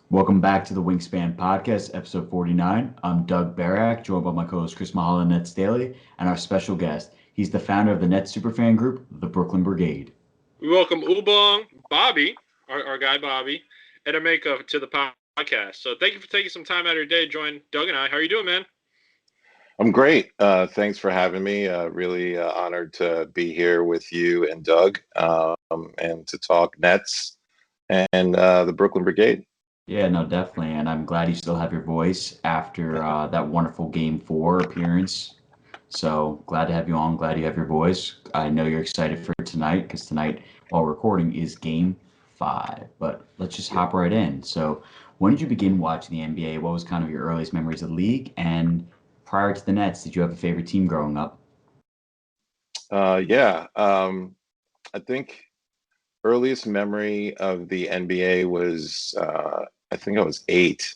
Welcome back to the Wingspan Podcast, episode 49. I'm Doug Barak, joined by my co-host Chris Mahala, Nets Daily, and our special guest. He's the founder of the Nets superfan group, the Brooklyn Brigade. We welcome Ubong, Bobby, our guy Bobby, Edemeka to the podcast. So thank you for taking some time out of your day to join Doug and I. How are you doing, man? I'm great. Thanks for having me. Really honored to be here with you and Doug and to talk Nets and the Brooklyn Brigade. Yeah, no, definitely. And I'm glad you still have your voice after that wonderful Game 4 appearance. So glad to have you on. Glad you have your voice. I know you're excited for tonight because tonight, while recording, is Game 5. But let's just hop right in. So when did you begin watching the NBA? What was kind of your earliest memories of the league? And prior to the Nets, did you have a favorite team growing up? I think earliest memory of the NBA was I think I was 8,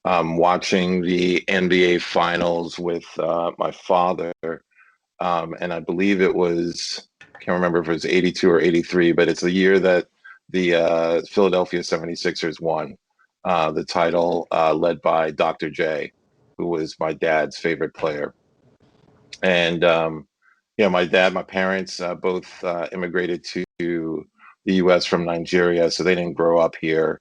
watching the NBA Finals with my father, and I believe it was, I can't remember if it was 82 or 83, but it's the year that the Philadelphia 76ers won the title, led by Dr. J, who was my dad's favorite player. And my parents both immigrated to the U.S. from Nigeria, so they didn't grow up here.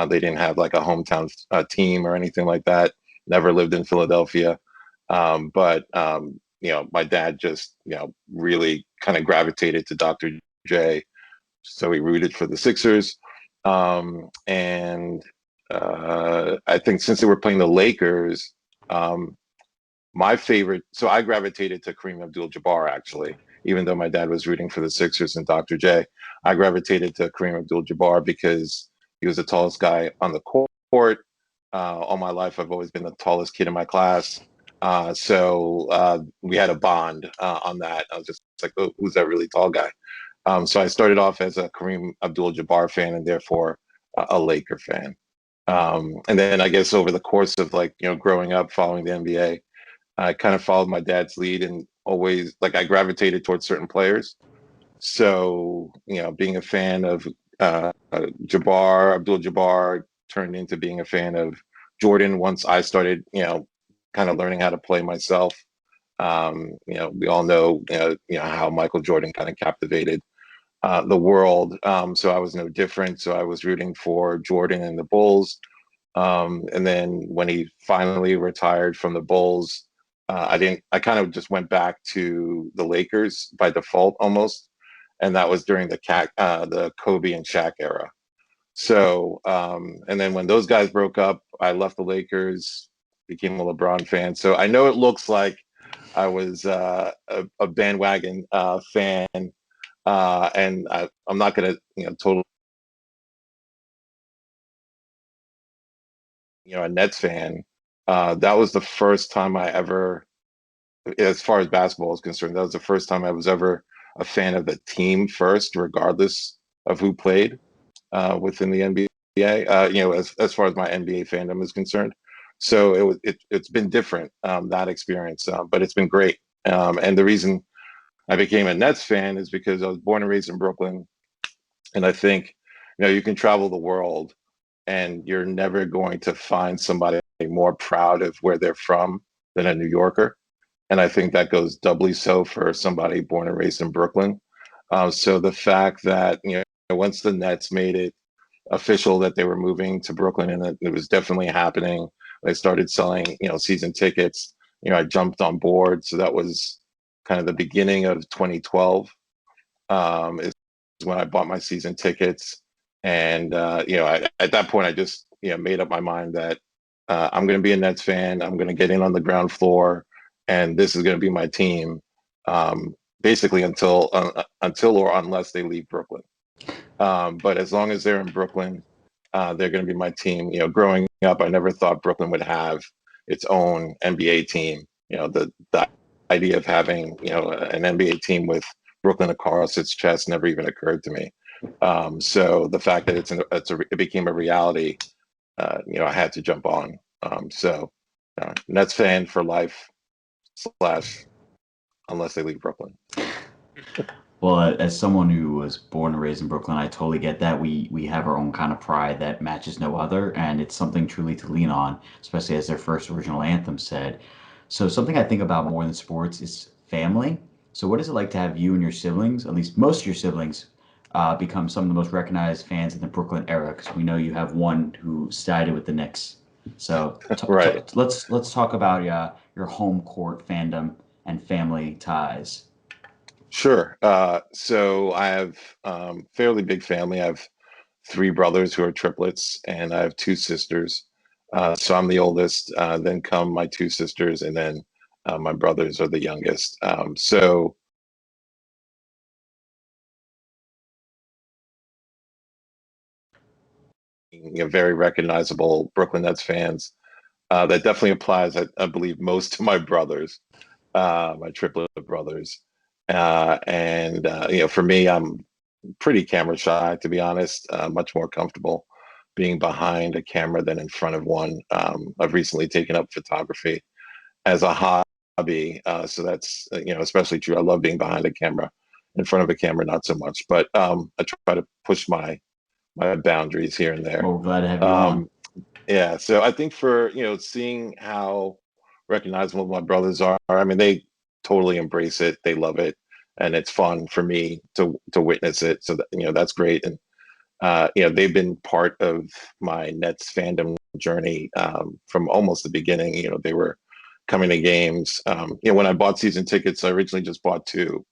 They didn't have like a hometown team or anything like that. Never lived in Philadelphia. But my dad just, really kind of gravitated to Dr. J. So he rooted for the Sixers. And I think since they were playing the Lakers, my favorite, so I gravitated to Kareem Abdul-Jabbar, actually, even though my dad was rooting for the Sixers and Dr. J. I gravitated to Kareem Abdul-Jabbar because he was the tallest guy on the court. All my life, I've always been the tallest kid in my class. So we had a bond on that. I was just like, oh, who's that really tall guy? So I started off as a Kareem Abdul-Jabbar fan and therefore a Laker fan. And then I guess over the course of growing up following the NBA, I kind of followed my dad's lead and always I gravitated towards certain players. So, being a fan of Abdul-Jabbar turned into being a fan of Jordan once I started, kind of learning how to play myself. We all know, how Michael Jordan kind of captivated the world. So I was no different. So I was rooting for Jordan and the Bulls. And then when he finally retired from the Bulls, I kind of just went back to the Lakers by default almost. And that was during the Kobe and Shaq era. So, and then when those guys broke up, I left the Lakers, became a LeBron fan. So I know it looks like I was a bandwagon fan, and I'm not going to, totally, a Nets fan. That was the first time I ever, as far as basketball is concerned, that was the first time I was ever a fan of the team first, regardless of who played within the NBA. As far as my NBA fandom is concerned. So it's been different, that experience, but it's been great. And the reason I became a Nets fan is because I was born and raised in Brooklyn, and I think you can travel the world, and you're never going to find somebody more proud of where they're from than a New Yorker. And I think that goes doubly so for somebody born and raised in Brooklyn. So the fact that, once the Nets made it official that they were moving to Brooklyn, and it was definitely happening, they started selling, season tickets, I jumped on board. So that was kind of the beginning of 2012 is when I bought my season tickets. And, at that point, I just, made up my mind that I'm going to be a Nets fan. I'm going to get in on the ground floor, and this is going to be my team, basically until or unless they leave Brooklyn. But as long as they're in Brooklyn, they're going to be my team. Growing up, I never thought Brooklyn would have its own NBA team. The idea of having an NBA team with Brooklyn across its chest never even occurred to me. So the fact that it became a reality, I had to jump on. So Nets fan for life / unless they leave Brooklyn. Well, as someone who was born and raised in Brooklyn, I totally get that. We have our own kind of pride that matches no other, and it's something truly to lean on, especially as their first original anthem said. So something I think about more than sports is family. So what is it like to have you and your siblings, at least most of your siblings, become some of the most recognized fans in the Brooklyn era? Because we know you have one who sided with the Knicks. So Right. let's talk about your home court fandom and family ties. Sure. So I have fairly big family. I have three brothers who are triplets, and I have two sisters. So I'm the oldest. Then come my two sisters, and then my brothers are the youngest. So very recognizable Brooklyn Nets fans. That definitely applies, I believe, most to my brothers, my triplet brothers. For me, I'm pretty camera shy, to be honest. Much more comfortable being behind a camera than in front of one. I've recently taken up photography as a hobby, so that's especially true. I love being behind a camera. In front of a camera, not so much. But I try to push my boundaries here and there. Well, we're glad to have you on. Um, yeah, so I think for seeing how recognizable my brothers are, I mean, they totally embrace it. They love it, and it's fun for me to witness it. So that, that's great. And they've been part of my Nets fandom journey from almost the beginning. They were coming to games. When I bought season tickets, I originally just bought two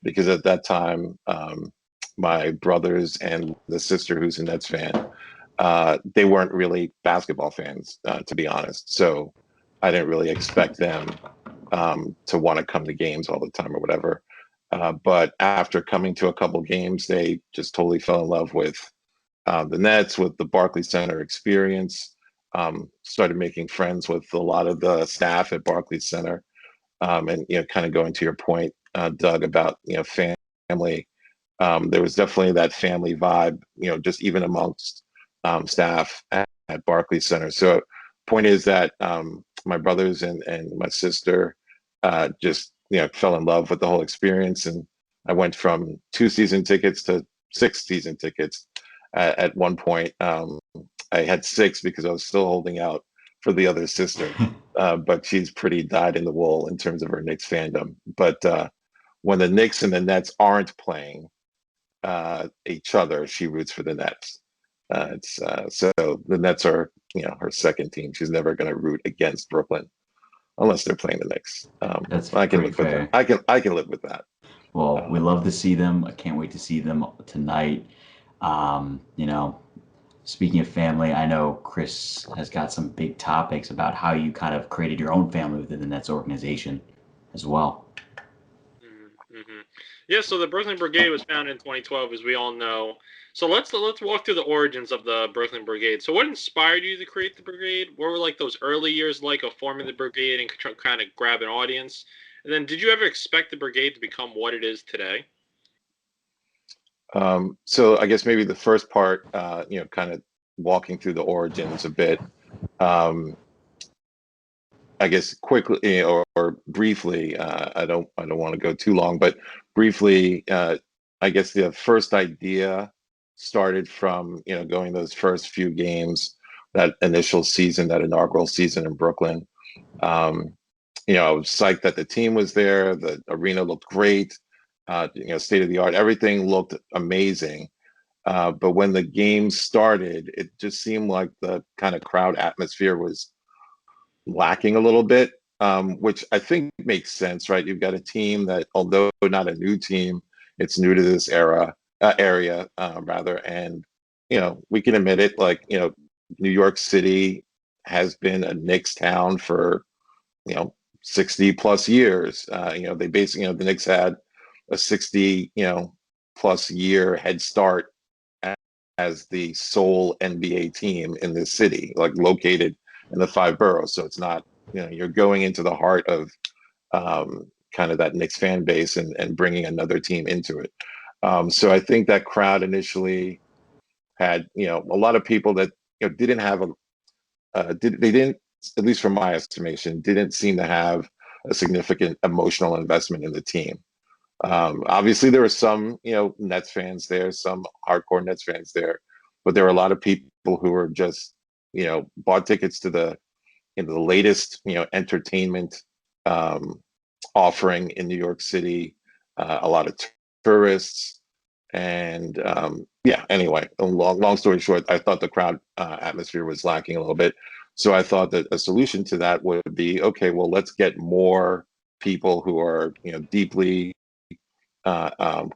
because at that time, my brothers and the sister who's a Nets fan, they weren't really basketball fans, to be honest. So I didn't really expect them to want to come to games all the time or whatever. But after coming to a couple games, they just totally fell in love with the Nets, with the Barclays Center experience. Started making friends with a lot of the staff at Barclays Center, and kind of going to your point, Doug, about family. There was definitely that family vibe, just even amongst staff at Barclays Center. So, point is that my brothers and my sister just fell in love with the whole experience, and I went from 2 season tickets to 6 season tickets. At one point, I had 6 because I was still holding out for the other sister, but she's pretty dyed in the wool in terms of her Knicks fandom. But when the Knicks and the Nets aren't playing each other, she roots for the Nets. So the Nets are her second team. She's never going to root against Brooklyn unless they're playing the Knicks. That's I can pretty live with fair. that. I can live with that. Well, we love to see them. I can't wait to see them tonight. Um, you know, Speaking of family, I know Chris has got some big topics about how you kind of created your own family within the Nets organization as well. Mm-hmm. Yeah, so the Brooklyn Brigade was founded in 2012, as we all know. So let's walk through the origins of the Brooklyn Brigade. So what inspired you to create the brigade? What were like those early years like of forming the brigade and kind of grab an audience? And then did you ever expect the brigade to become what it is today? So I guess maybe the first part, kind of walking through the origins a bit. Um, I guess quickly or briefly. I don't want to go too long, but briefly. I guess the first idea started from going those first few games, that initial season, that inaugural season in Brooklyn. Um, I was psyched that the team was there. The arena looked great. State of the art. Everything looked amazing. But when the game started, it just seemed like the kind of crowd atmosphere was lacking a little bit, which I think makes sense, right? You've got a team that, although not a new team, it's new to this area, rather, and we can admit it. Like New York City has been a Knicks town for 60 plus years. They basically, the Knicks had a 60 plus year head start as the sole NBA team in this city, like located in the 5 boroughs. So it's not, you're going into the heart of kind of that Knicks fan base and bringing another team into it. So I think that crowd initially had, a lot of people that didn't have they didn't, at least from my estimation, didn't seem to have a significant emotional investment in the team. Obviously, there were some, Nets fans there, some hardcore Nets fans there, but there were a lot of people who were just, bought tickets to the latest, entertainment offering in New York City. A lot of tourists, and Anyway, long story short, I thought the crowd atmosphere was lacking a little bit. So I thought that a solution to that would be, okay, well, let's get more people who are, deeply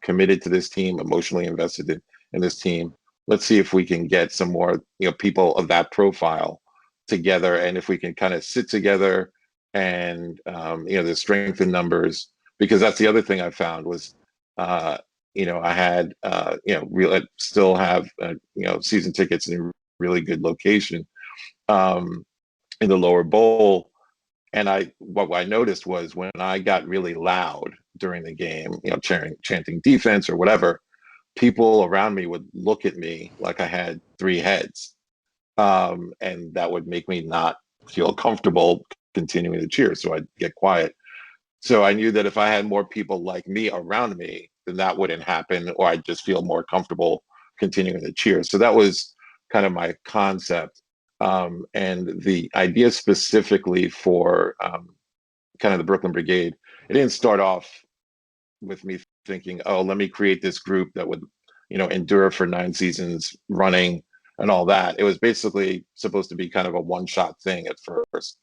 committed to this team, emotionally invested in this team. Let's see if we can get some more, people of that profile together, and if we can kind of sit together and, the strength in numbers, because that's the other thing I found was, I had, still have, season tickets in a really good location in the lower bowl. And what I noticed was when I got really loud during the game, chanting defense or whatever, people around me would look at me like I had three heads. And that would make me not feel comfortable continuing to cheer. So I'd get quiet. So I knew that if I had more people like me around me, then that wouldn't happen, or I'd just feel more comfortable continuing to cheer. So that was kind of my concept. And the idea specifically for kind of the Brooklyn Brigade, it didn't start off with me thinking, oh, let me create this group that would, endure for 9 seasons running and all that. It was basically supposed to be kind of a one-shot thing at first.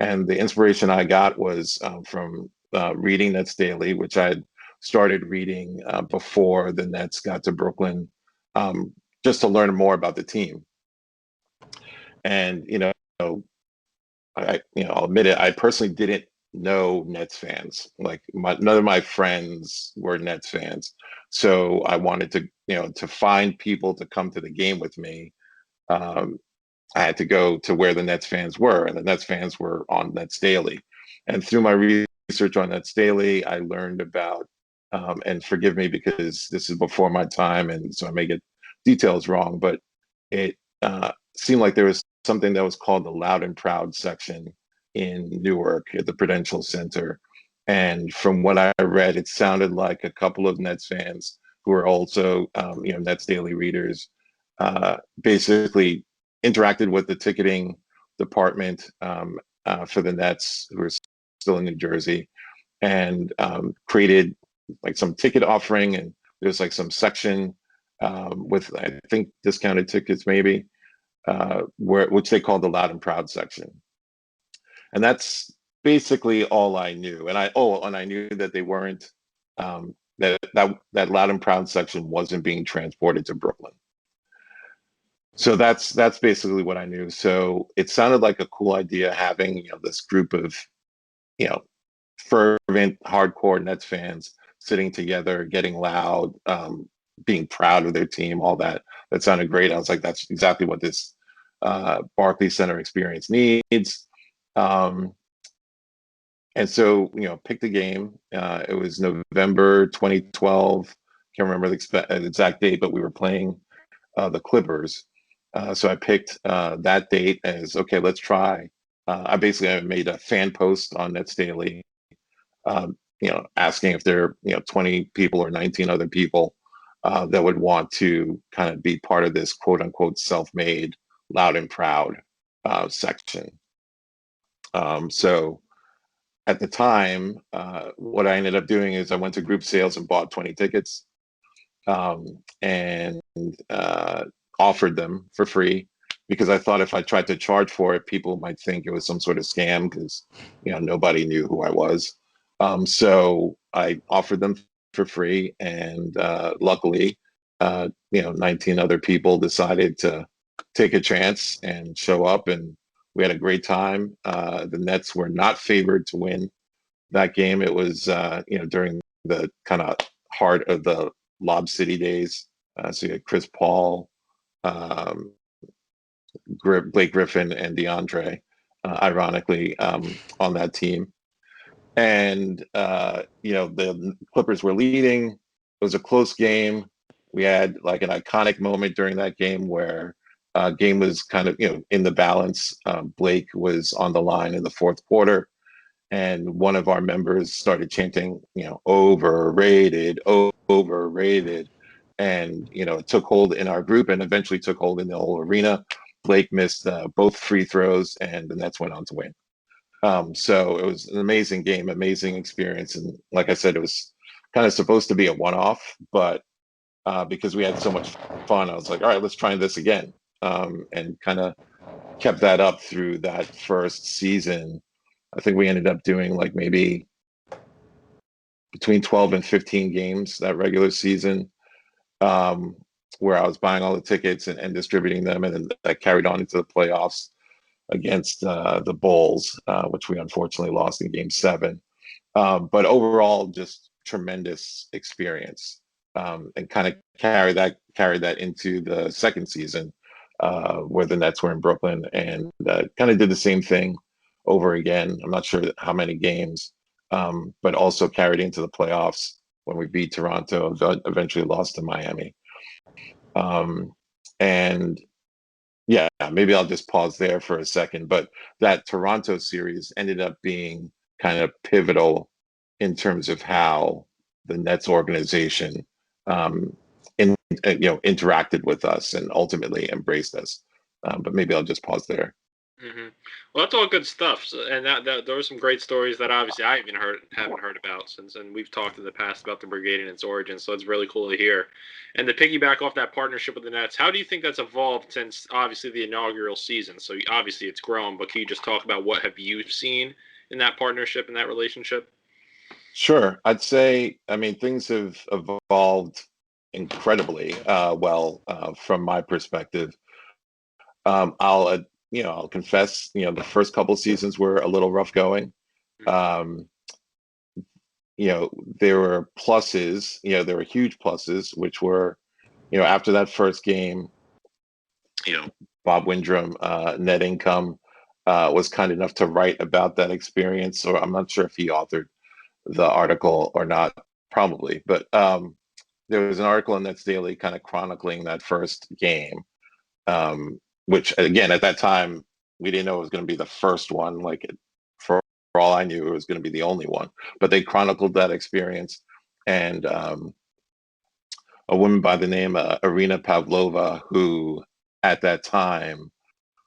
And the inspiration I got was from reading Nets Daily, which I had started reading before the Nets got to Brooklyn, just to learn more about the team. And, I'll admit it, I personally didn't know Nets fans. Like none of my friends were Nets fans. So I wanted to, to find people to come to the game with me. I had to go to where the Nets fans were, and the Nets fans were on Nets Daily. And through my research on Nets Daily, I learned about, and forgive me because this is before my time, and so I may get details wrong, but it seemed like there was something that was called the Loud and Proud section in Newark at the Prudential Center. And from what I read, it sounded like a couple of Nets fans who are also, Nets Daily readers, basically interacted with the ticketing department for the Nets, who are still in New Jersey, and created like some ticket offering. And there's like some section with, I think, discounted tickets maybe, which they call the Loud and Proud section. And that's basically all I knew. And I knew that they weren't, that Loud and Proud section wasn't being transported to Brooklyn. So that's basically what I knew. So it sounded like a cool idea having, this group of, fervent, hardcore Nets fans sitting together, getting loud, being proud of their team, all that. That sounded great. I was like, that's exactly what this Barclays Center experience needs. And so, picked a game. It was November 2012. Can't remember the exact date, but we were playing the Clippers. So I picked that date as, okay, let's try. I made a fan post on Nets Daily, asking if there are, 20 people or 19 other people that would want to kind of be part of this quote unquote self-made Loud and Proud section. So at the time, what I ended up doing is I went to group sales and bought 20 tickets and offered them for free, because I thought if I tried to charge for it, people might think it was some sort of scam, because nobody knew who I was. So I offered them for free, and luckily, 19 other people decided to take a chance and show up, and we had a great time. The Nets were not favored to win that game. It was during the kind of heart of the Lob City days. So you had Chris Paul, Blake Griffin, and DeAndre, ironically, on that team. And the Clippers were leading. It was a close game. We had like an iconic moment during that game where game was kind of in the balance. Blake was on the line in the fourth quarter, and one of our members started chanting, overrated, overrated. And, it took hold in our group and eventually took hold in the whole arena. Blake missed both free throws, and the Nets went on to win. So it was an amazing game, amazing experience. And like I said, it was kind of supposed to be a one-off, but because we had so much fun, I was like, all right, let's try this again. And kind of kept that up through that first season. I think we ended up doing like maybe between 12 and 15 games that regular season, where I was buying all the tickets and distributing them. And then that carried on into the playoffs against the Bulls, which we unfortunately lost in game 7. But overall, just tremendous experience, and kind of carried that into the second season, where the Nets were in Brooklyn, and kind of did the same thing over again. I'm not sure how many games, but also carried into the playoffs when we beat Toronto, eventually lost to Miami. And yeah, maybe I'll just pause there for a second. But that Toronto series ended up being kind of pivotal in terms of how the Nets organization interacted with us and ultimately embraced us. But maybe I'll just pause there. Mm-hmm. Well, that's all good stuff. So, and that there were some great stories that obviously I haven't heard about since, and we've talked in the past about the Brigade and its origins. So it's really cool to hear. And to piggyback off that partnership with the Nets, how do you think that's evolved since obviously the inaugural season? So obviously it's grown, but can you just talk about what have you seen in that partnership and that relationship? Sure, I'd say, I mean, things have evolved incredibly well from my perspective. I'll confess, the first couple seasons were a little rough going. Um, there were pluses, there were huge pluses, which were, after that first game, Bob Windrum, net income, was kind enough to write about that experience, or I'm not sure if he authored the article or not, probably, but there was an article in Nets Daily kind of chronicling that first game, which again, at that time, we didn't know it was going to be the first one. Like, for all I knew, it was going to be the only one. But they chronicled that experience, and a woman by the name of Irina Pavlova, who at that time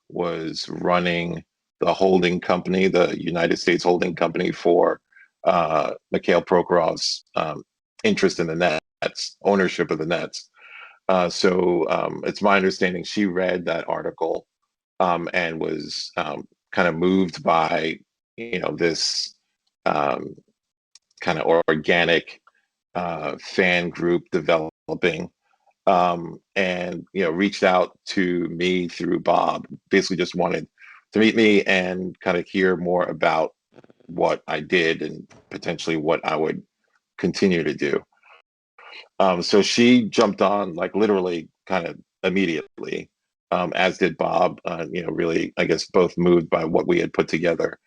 was running the holding company, the United States holding company for Mikhail Prokhorov's interest in the Nets, ownership of the Nets. So it's my understanding she read that article and was kind of moved by, this kind of organic fan group developing, and reached out to me through Bob. Basically, just wanted to meet me and kind of hear more about what I did and potentially what I would continue to do. So she jumped on like literally kind of immediately, as did Bob. Really, I guess both moved by what we had put together.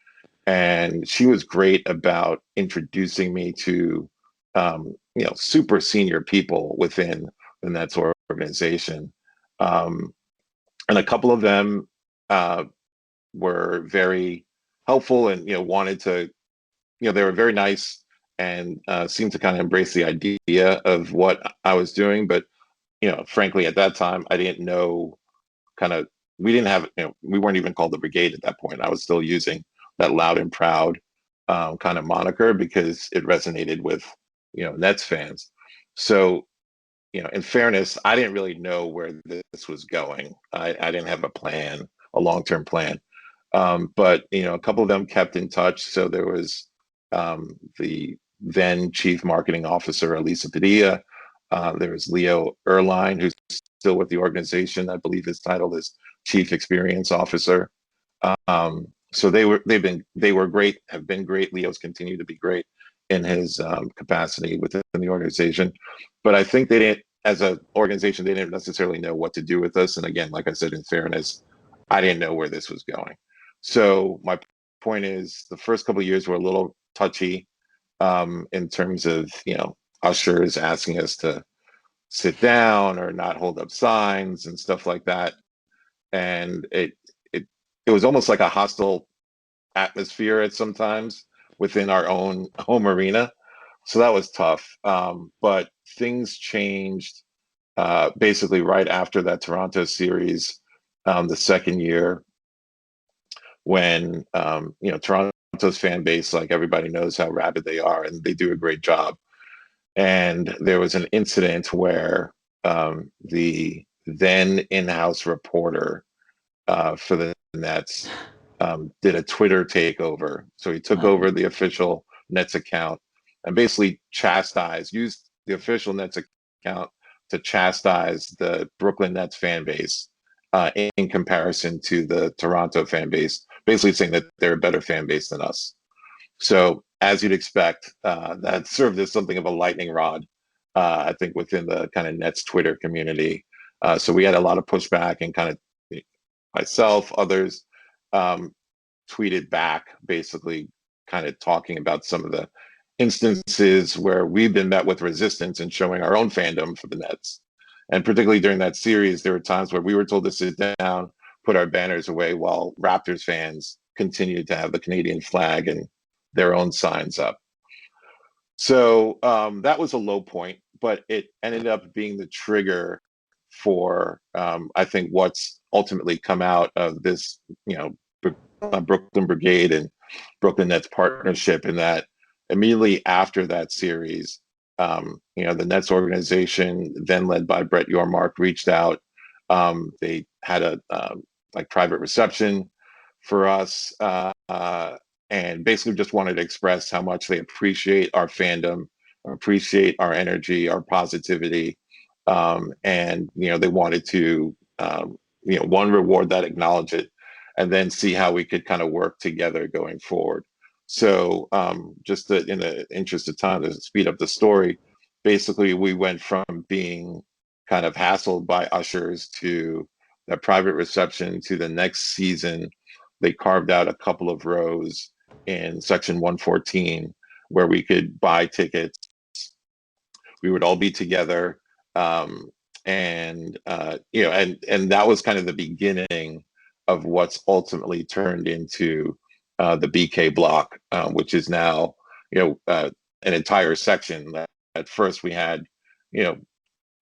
And she was great about introducing me to, super senior people within the Nets organization. And a couple of them were very helpful and, wanted to, they were very nice and seemed to kind of embrace the idea of what I was doing. But, frankly, at that time, I didn't know we didn't have, we weren't even called the Brigade at that point. I was still using that loud and proud kind of moniker because it resonated with, Nets fans. So, in fairness, I didn't really know where this was going. I didn't have a long-term plan. But, a couple of them kept in touch. So there was the then chief marketing officer, Elisa Padilla. There was Leo Erline, who's still with the organization. I believe his title is chief experience officer. So they were great, have been great. Leo's continued to be great in his capacity within the organization. But I think they didn't, as an organization, they didn't necessarily know what to do with us. And again, like I said, in fairness, I didn't know where this was going. So my point is, the first couple of years were a little touchy in terms of, ushers asking us to sit down or not hold up signs and stuff like that. And it was almost like a hostile atmosphere at sometimes, within our own home arena. So that was tough. But things changed basically right after that Toronto series, the second year, when Toronto's fan base, like everybody knows how rabid they are, and they do a great job. And there was an incident where the then in-house reporter for the Nets did a Twitter takeover. So he took over the official Nets account and basically used the official Nets account to chastise the Brooklyn Nets fan base in comparison to the Toronto fan base, basically saying that they're a better fan base than us. So as you'd expect, that served as something of a lightning rod, I think, within the kind of Nets Twitter community. So we had a lot of pushback, and kind of myself, others tweeted back, basically kind of talking about some of the instances where we've been met with resistance and showing our own fandom for the Nets. And particularly during that series, there were times where we were told to sit down, put our banners away, while Raptors fans continued to have the Canadian flag and their own signs up. So that was a low point, but it ended up being the trigger for, I think, what's ultimately come out of this, Brooklyn Brigade and Brooklyn Nets partnership, in that immediately after that series, the Nets organization, then led by Brett Yormark, reached out. They had a private reception for us, and basically just wanted to express how much they appreciate our fandom, appreciate our energy, our positivity, and they wanted to one, reward that, acknowledge it, and then see how we could kind of work together going forward. So just in the interest of time, to speed up the story, basically we went from being kind of hassled by ushers to a private reception to the next season. They carved out a couple of rows in section 114 where we could buy tickets. We would all be together. And that was kind of the beginning of what's ultimately turned into the BK Block, which is now, an entire section. At first we had,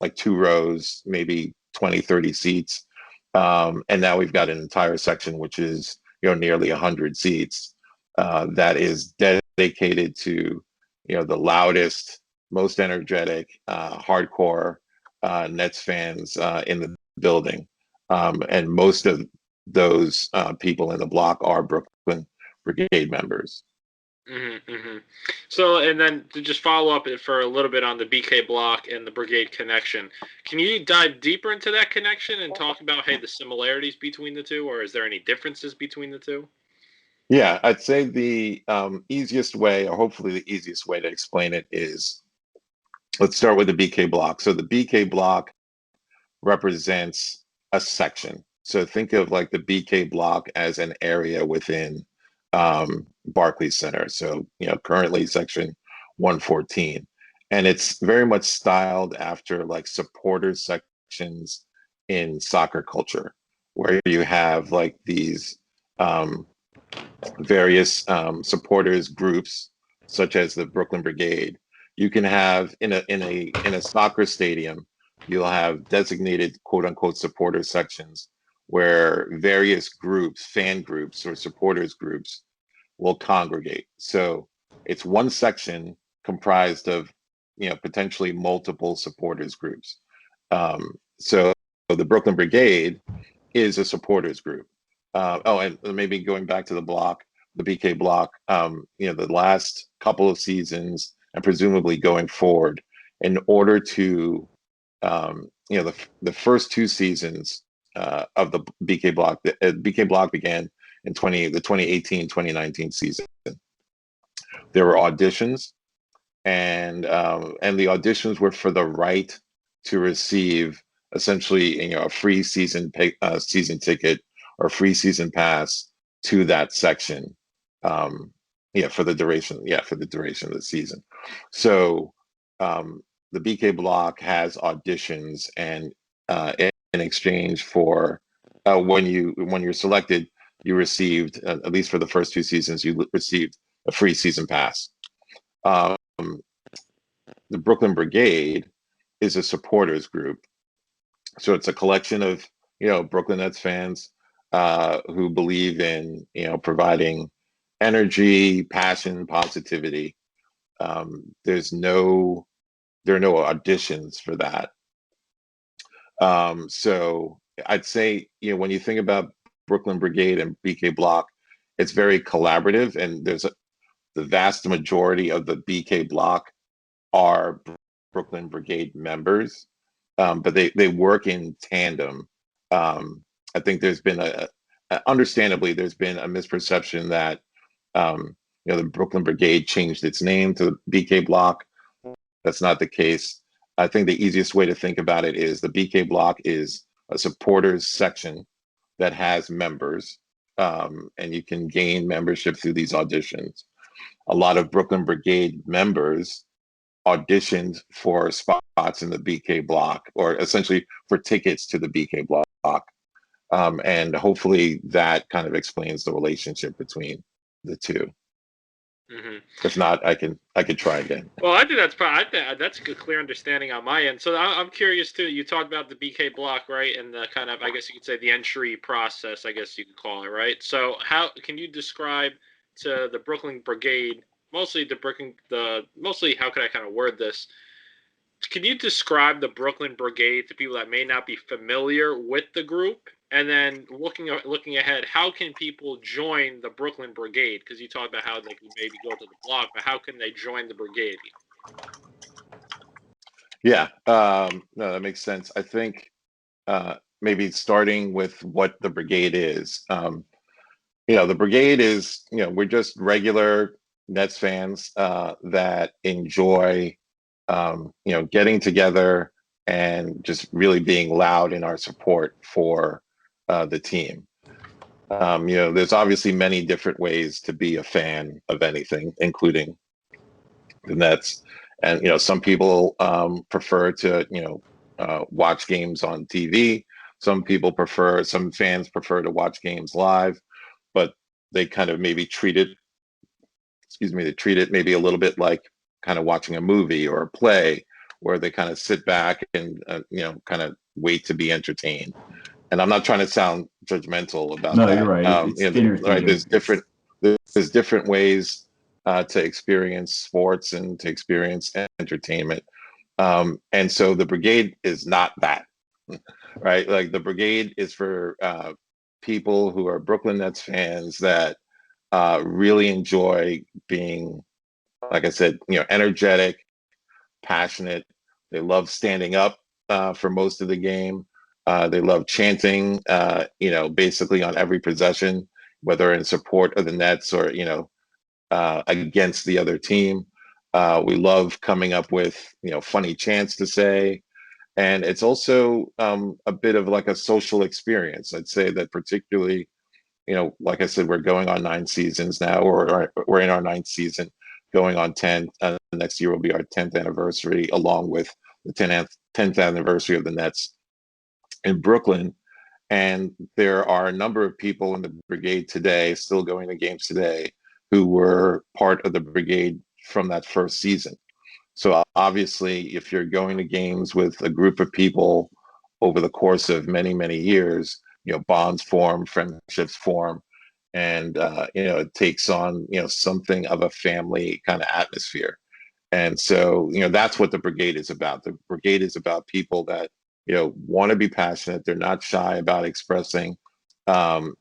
like 2 rows, maybe 20, 30 seats. And now we've got an entire section, which is, nearly 100 seats, that is dedicated to, the loudest, most energetic, hardcore Nets fans in the building. And most of those people in the block are Brooklyn Brigade members. Mm-hmm, mm-hmm. So, and then to just follow up for a little bit on the BK Block and the Brigade connection, can you dive deeper into that connection and talk about, the similarities between the two, or is there any differences between the two? Yeah, I'd say the easiest way, or hopefully the easiest way to explain it, is, let's start with the BK Block. So the BK Block represents a section. So think of like the BK Block as an area within Barclays Center. So, currently section 114. And it's very much styled after like supporter sections in soccer culture, where you have like these various supporters groups, such as the Brooklyn Brigade. You can have in a soccer stadium, you'll have designated quote unquote supporter sections where various groups, fan groups or supporters groups, will congregate. So it's one section comprised of, potentially multiple supporters groups. So the Brooklyn Brigade is a supporters group. And maybe going back to the block, the BK Block, the last couple of seasons and presumably going forward, in order to, the first 2 seasons of the BK Block, the BK Block began in the 2018-2019 season. There were auditions, and the auditions were for the right to receive essentially, a free season ticket or free season pass to that section, for the duration of the season. So the BK Block has auditions, and in exchange for when you're selected, you received, at least for the first 2 seasons, you received a free season pass. The Brooklyn Brigade is a supporters group. So it's a collection of, Brooklyn Nets fans who believe in, providing energy, passion, positivity. There are no auditions for that. So I'd say, when you think about Brooklyn Brigade and BK Block, it's very collaborative, and the vast majority of the BK Block are Brooklyn Brigade members, but they work in tandem. I think there's been understandably, there's been a misperception that the Brooklyn Brigade changed its name to BK Block. That's not the case. I think the easiest way to think about it is the BK Block is a supporters section that has members, and you can gain membership through these auditions. A lot of Brooklyn Brigade members auditioned for spots in the BK Block, or essentially for tickets to the BK Block. And hopefully that kind of explains the relationship between the two. Mm-hmm. If not, I could try again. Well, I think that's a clear understanding on my end. So I'm curious too. You talked about the BK Block, right, and the kind of, I guess you could say, the entry process, I guess you could call it, right? So how can you describe to the Brooklyn Brigade, mostly how could I kind of word this? Can you describe the Brooklyn Brigade to people that may not be familiar with the group? And then looking ahead, how can people join the Brooklyn Brigade? Because you talked about how they can maybe go to the block, but how can they join the brigade? Yeah, no, that makes sense. I think maybe starting with what the brigade is. The brigade is, we're just regular Nets fans that enjoy, getting together and just really being loud in our support for the team. There's obviously many different ways to be a fan of anything, including the Nets. And, some people prefer to, watch games on TV. Some fans prefer to watch games live, but they kind of maybe treat it maybe a little bit like kind of watching a movie or a play, where they kind of sit back and, kind of wait to be entertained. And I'm not trying to sound judgmental about that. No, you're right. It's dinner right. There's different ways to experience sports and to experience entertainment. And so the brigade is not that, right? Like, the brigade is for people who are Brooklyn Nets fans that really enjoy being, like I said, energetic, passionate. They love standing up for most of the game. They love chanting, basically on every possession, whether in support of the Nets or, against the other team. We love coming up with, funny chants to say. And it's also a bit of like a social experience. I'd say that particularly, like I said, we're going on 9 seasons now, or we're in our 9th season, going on 10. Next year will be our 10th anniversary, along with the 10th anniversary of the Nets in Brooklyn. And there are a number of people in the brigade today, still going to games today, who were part of the brigade from that first season. So obviously, if you're going to games with a group of people over the course of many, many years, bonds form, friendships form, and it takes on, something of a family kind of atmosphere. And so, that's what the brigade is about. The brigade is about people that, want to be passionate. They're not shy about expressing how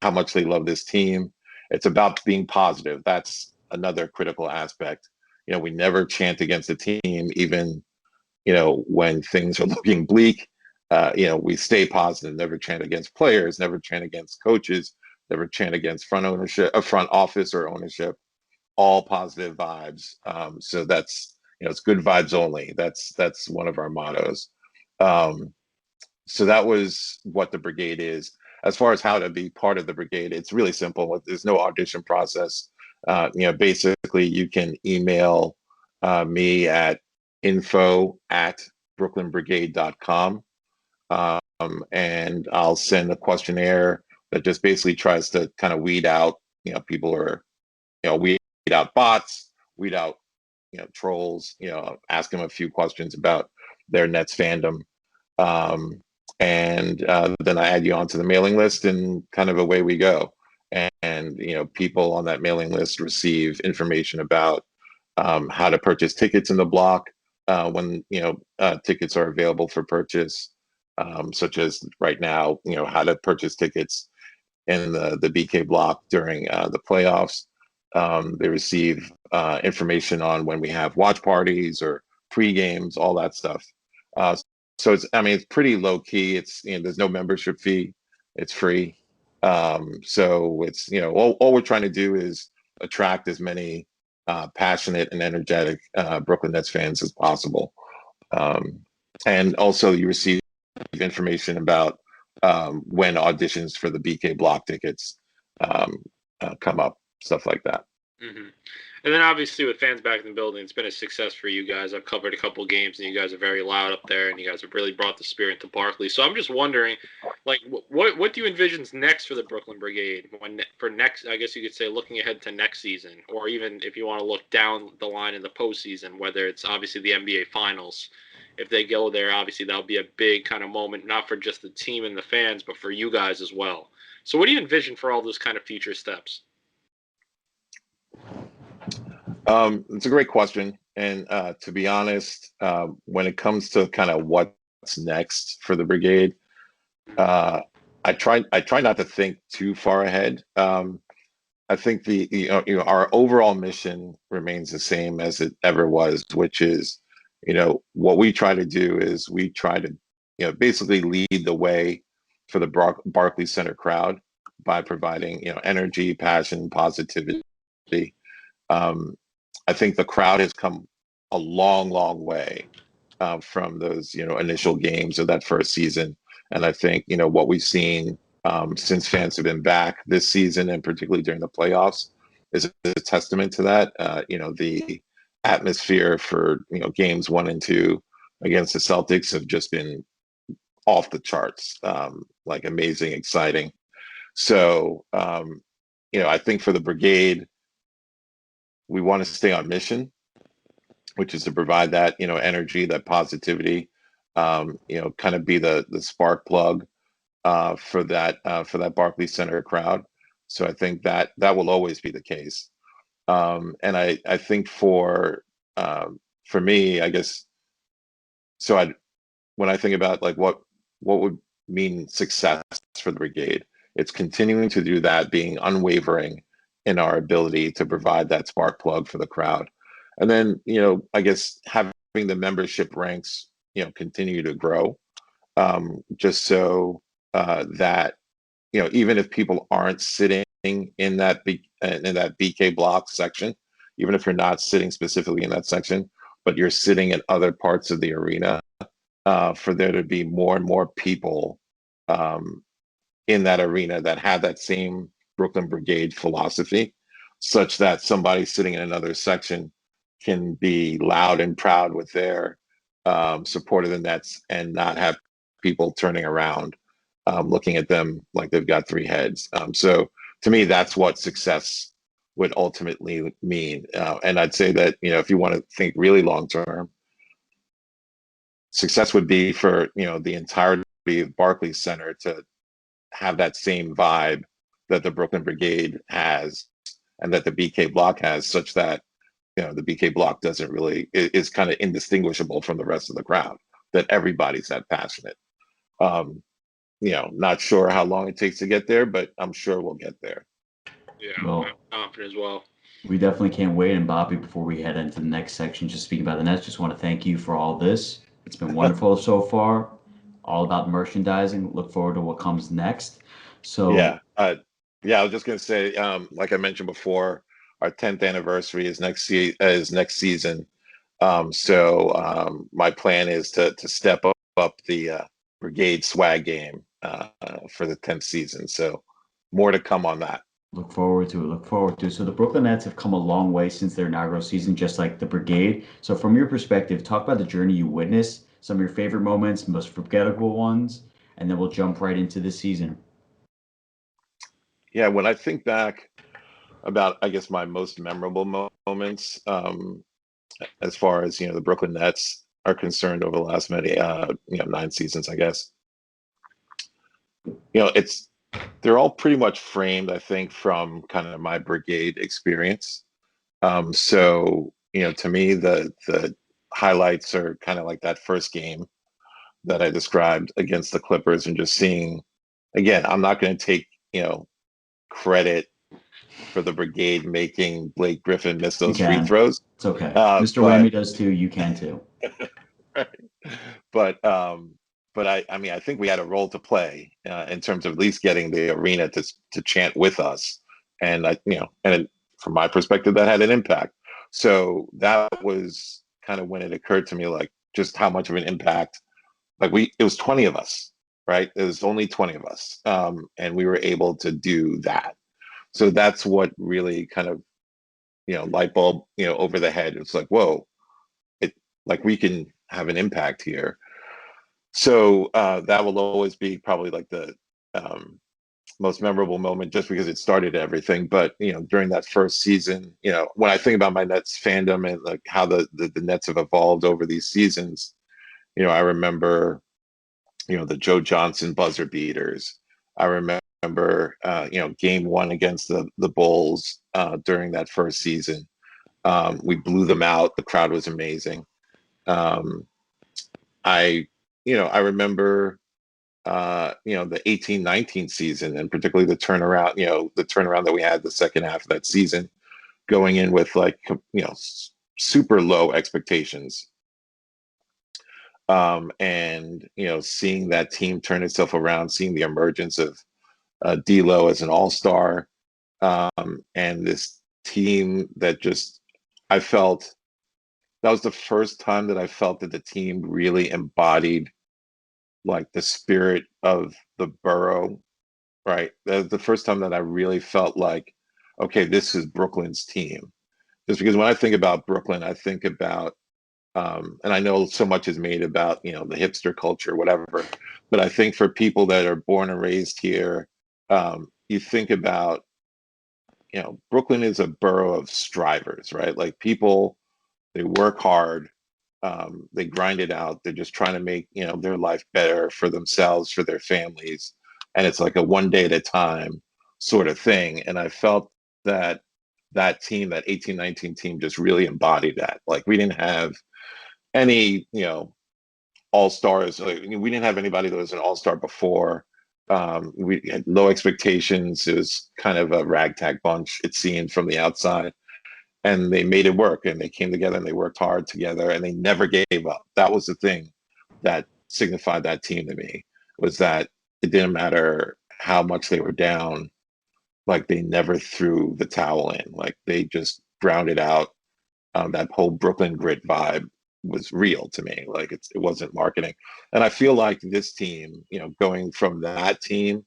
much they love this team. It's about being positive. That's another critical aspect. We never chant against the team, even, when things are looking bleak. We stay positive, never chant against players, never chant against coaches, never chant against front office or ownership. All positive vibes. So that's, it's good vibes only. That's one of our mottos. So that was what the brigade is. As far as how to be part of the brigade, it's really simple. There's no audition process. Basically, you can email me at info@brooklynbrigade.com, and I'll send a questionnaire that just basically tries to kind of weed out, people are, weed out bots, weed out, trolls, ask them a few questions about their Nets fandom. And then I add you onto the mailing list and kind of away we go. And people on that mailing list receive information about how to purchase tickets in the block when tickets are available for purchase, such as right now, how to purchase tickets in the BK block during the playoffs. They receive information on when we have watch parties or pre-games, all that stuff. So it's pretty low key. It's there's no membership fee. It's free. So it's all we're trying to do is attract as many passionate and energetic Brooklyn Nets fans as possible. And also you receive information about when auditions for the BK block tickets come up, stuff like that. Mm-hmm. And then obviously with fans back in the building, it's been a success for you guys. I've covered a couple games, and you guys are very loud up there, and you guys have really brought the spirit to Barclays. So I'm just wondering, like, what do you envision next for the Brooklyn Brigade? For next, I guess you could say, looking ahead to next season, or even if you want to look down the line in the postseason, whether it's obviously the NBA Finals. If they go there, obviously that'll be a big kind of moment, not for just the team and the fans, but for you guys as well. So what do you envision for all those kind of future steps? It's a great question. And to be honest, when it comes to kind of what's next for the Brigade, I try not to think too far ahead. I think our overall mission remains the same as it ever was, which is, what we try to do is we try to, basically lead the way for the Barclays Center crowd by providing, energy, passion, positivity. I think the crowd has come a long, long way from those, initial games of that first season. And I think, what we've seen since fans have been back this season, and particularly during the playoffs, is a testament to that. The atmosphere for, games 1 and 2 against the Celtics have just been off the charts, like amazing, exciting. So, I think for the Brigade, we want to stay on mission, which is to provide that, energy, that positivity, kind of be the spark plug for that Barclays Center crowd. So I think that will always be the case. And I think for me, I guess, so when I think about like what would mean success for the Brigade, it's continuing to do that, being unwavering in our ability to provide that spark plug for the crowd. And then, I guess having the membership ranks, continue to grow, just so that, even if people aren't sitting in that BK block section, even if you're not sitting specifically in that section, but you're sitting in other parts of the arena, for there to be more and more people in that arena that have that same Brooklyn Brigade philosophy, such that somebody sitting in another section can be loud and proud with their support of the Nets and not have people turning around looking at them like they've got 3 heads. So to me, that's what success would ultimately mean. And I'd say that, if you want to think really long term, success would be for, the entirety of Barclays Center to have that same vibe that the Brooklyn Brigade has and that the BK block has, such that, the BK block is kind of indistinguishable from the rest of the crowd, that everybody's that passionate. Not sure how long it takes to get there, but I'm sure we'll get there. Yeah, well, I'm confident as well. We definitely can't wait. And Bobby, before we head into the next section, just speaking about the Nets, just want to thank you for all this. It's been wonderful so far. All about merchandising. Look forward to what comes next. So yeah, I was just gonna say, like I mentioned before, our 10th anniversary is next season. So my plan is to step up the Brigade swag game for the 10th season. So more to come on that. Look forward to it. So the Brooklyn Nets have come a long way since their inaugural season, just like the Brigade. So from your perspective, talk about the journey you witnessed, some of your favorite moments, most forgettable ones, and then we'll jump right into this season. Yeah, when I think back, about, I guess, my most memorable moments, as far as, the Brooklyn Nets are concerned over the last 9 seasons, I guess. They're all pretty much framed, I think, from kind of my Brigade experience. So, to me, the highlights are kind of like that first game that I described against the Clippers, and just seeing, again, I'm not going to take, credit for the Brigade making Blake Griffin miss You those free can. throws. It's okay. Mr. But Whammy does too. You can too. right. But I mean, I think we had a role to play in terms of at least getting the arena to chant with us, and from my perspective, that had an impact. So that was kind of when it occurred to me, like, just how much of an impact. Like, it was 20 of us, right? It was only 20 of us, and we were able to do that. So that's what really kind of, light bulb, over the head. It's like, whoa, like, we can have an impact here. So that will always be probably like the most memorable moment, just because it started everything. But during that first season, when I think about my Nets fandom and like how the Nets have evolved over these seasons, I remember the Joe Johnson buzzer beaters. I remember game one against the Bulls during that first season. We blew them out. The crowd was amazing. I remember the 18-19 season, and particularly the turnaround that we had the second half of that season, going in with, like, super low expectations. And seeing that team turn itself around, seeing the emergence of D'Lo as an all-star, and this team that I felt that was the first time that I felt that the team really embodied, like, the spirit of the borough, right? That was the first time that I really felt like, okay, this is Brooklyn's team. Just because when I think about Brooklyn, I think about, and I know so much is made about, the hipster culture, whatever, but I think for people that are born and raised here, you think about, Brooklyn is a borough of strivers, right? Like, people, they work hard, they grind it out. They're just trying to make, their life better for themselves, for their families. And it's like a one day at a time sort of thing. And I felt that team, that 18-19 team, just really embodied that. Like, we didn't have any, all-stars. Like, we didn't have anybody that was an all-star before. We had low expectations. It was kind of a ragtag bunch, it seemed, from the outside. And they made it work, and they came together, and they worked hard together, and they never gave up. That was the thing that signified that team to me, was that it didn't matter how much they were down. Like, they never threw the towel in. Like, they just ground it out. That whole Brooklyn grit vibe was real to me. Like, it wasn't marketing. And I feel like this team, going from that team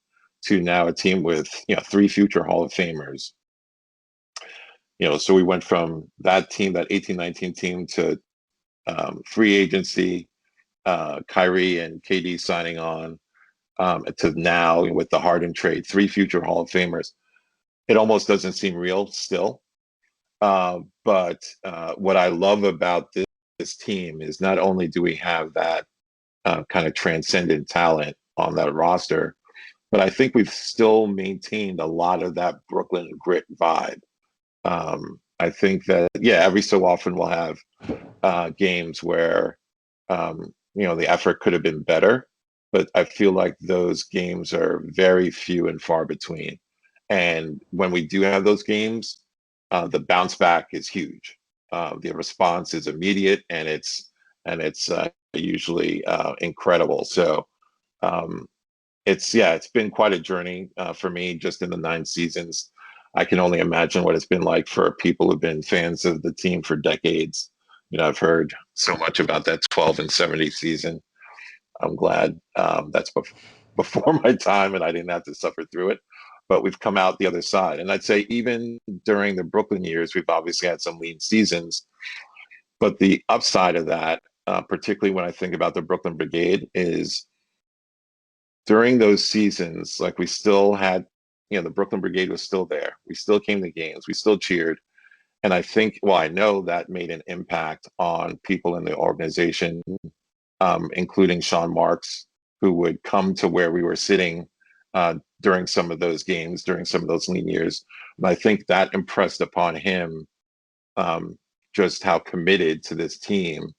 to now a team with, 3 future Hall of Famers. So we went from that team, that 18-19 team, to free agency, Kyrie and KD signing on, to now with the Harden trade, 3 future Hall of Famers. It almost doesn't seem real still. But what I love about this team is, not only do we have that kind of transcendent talent on that roster, but I think we've still maintained a lot of that Brooklyn grit vibe. I think that, yeah, every so often we'll have games where, the effort could have been better, but I feel like those games are very few and far between. And when we do have those games, the bounce back is huge. The response is immediate, and it's usually incredible. So it's been quite a journey for me, just in the 9 seasons. I can only imagine what it's been like for people who've been fans of the team for decades. I've heard so much about that 12 and 70 season. I'm glad that's before my time, and I didn't have to suffer through it. But we've come out the other side. And I'd say even during the Brooklyn years, we've obviously had some lean seasons. But the upside of that, particularly when I think about the Brooklyn Brigade, is during those seasons, like, we still had the Brooklyn Brigade was still there. We still came to games. We still cheered. And I think, well, I know that made an impact on people in the organization, including Sean Marks, who would come to where we were sitting during some of those games, during some of those lean years. And I think that impressed upon him just how committed to this team,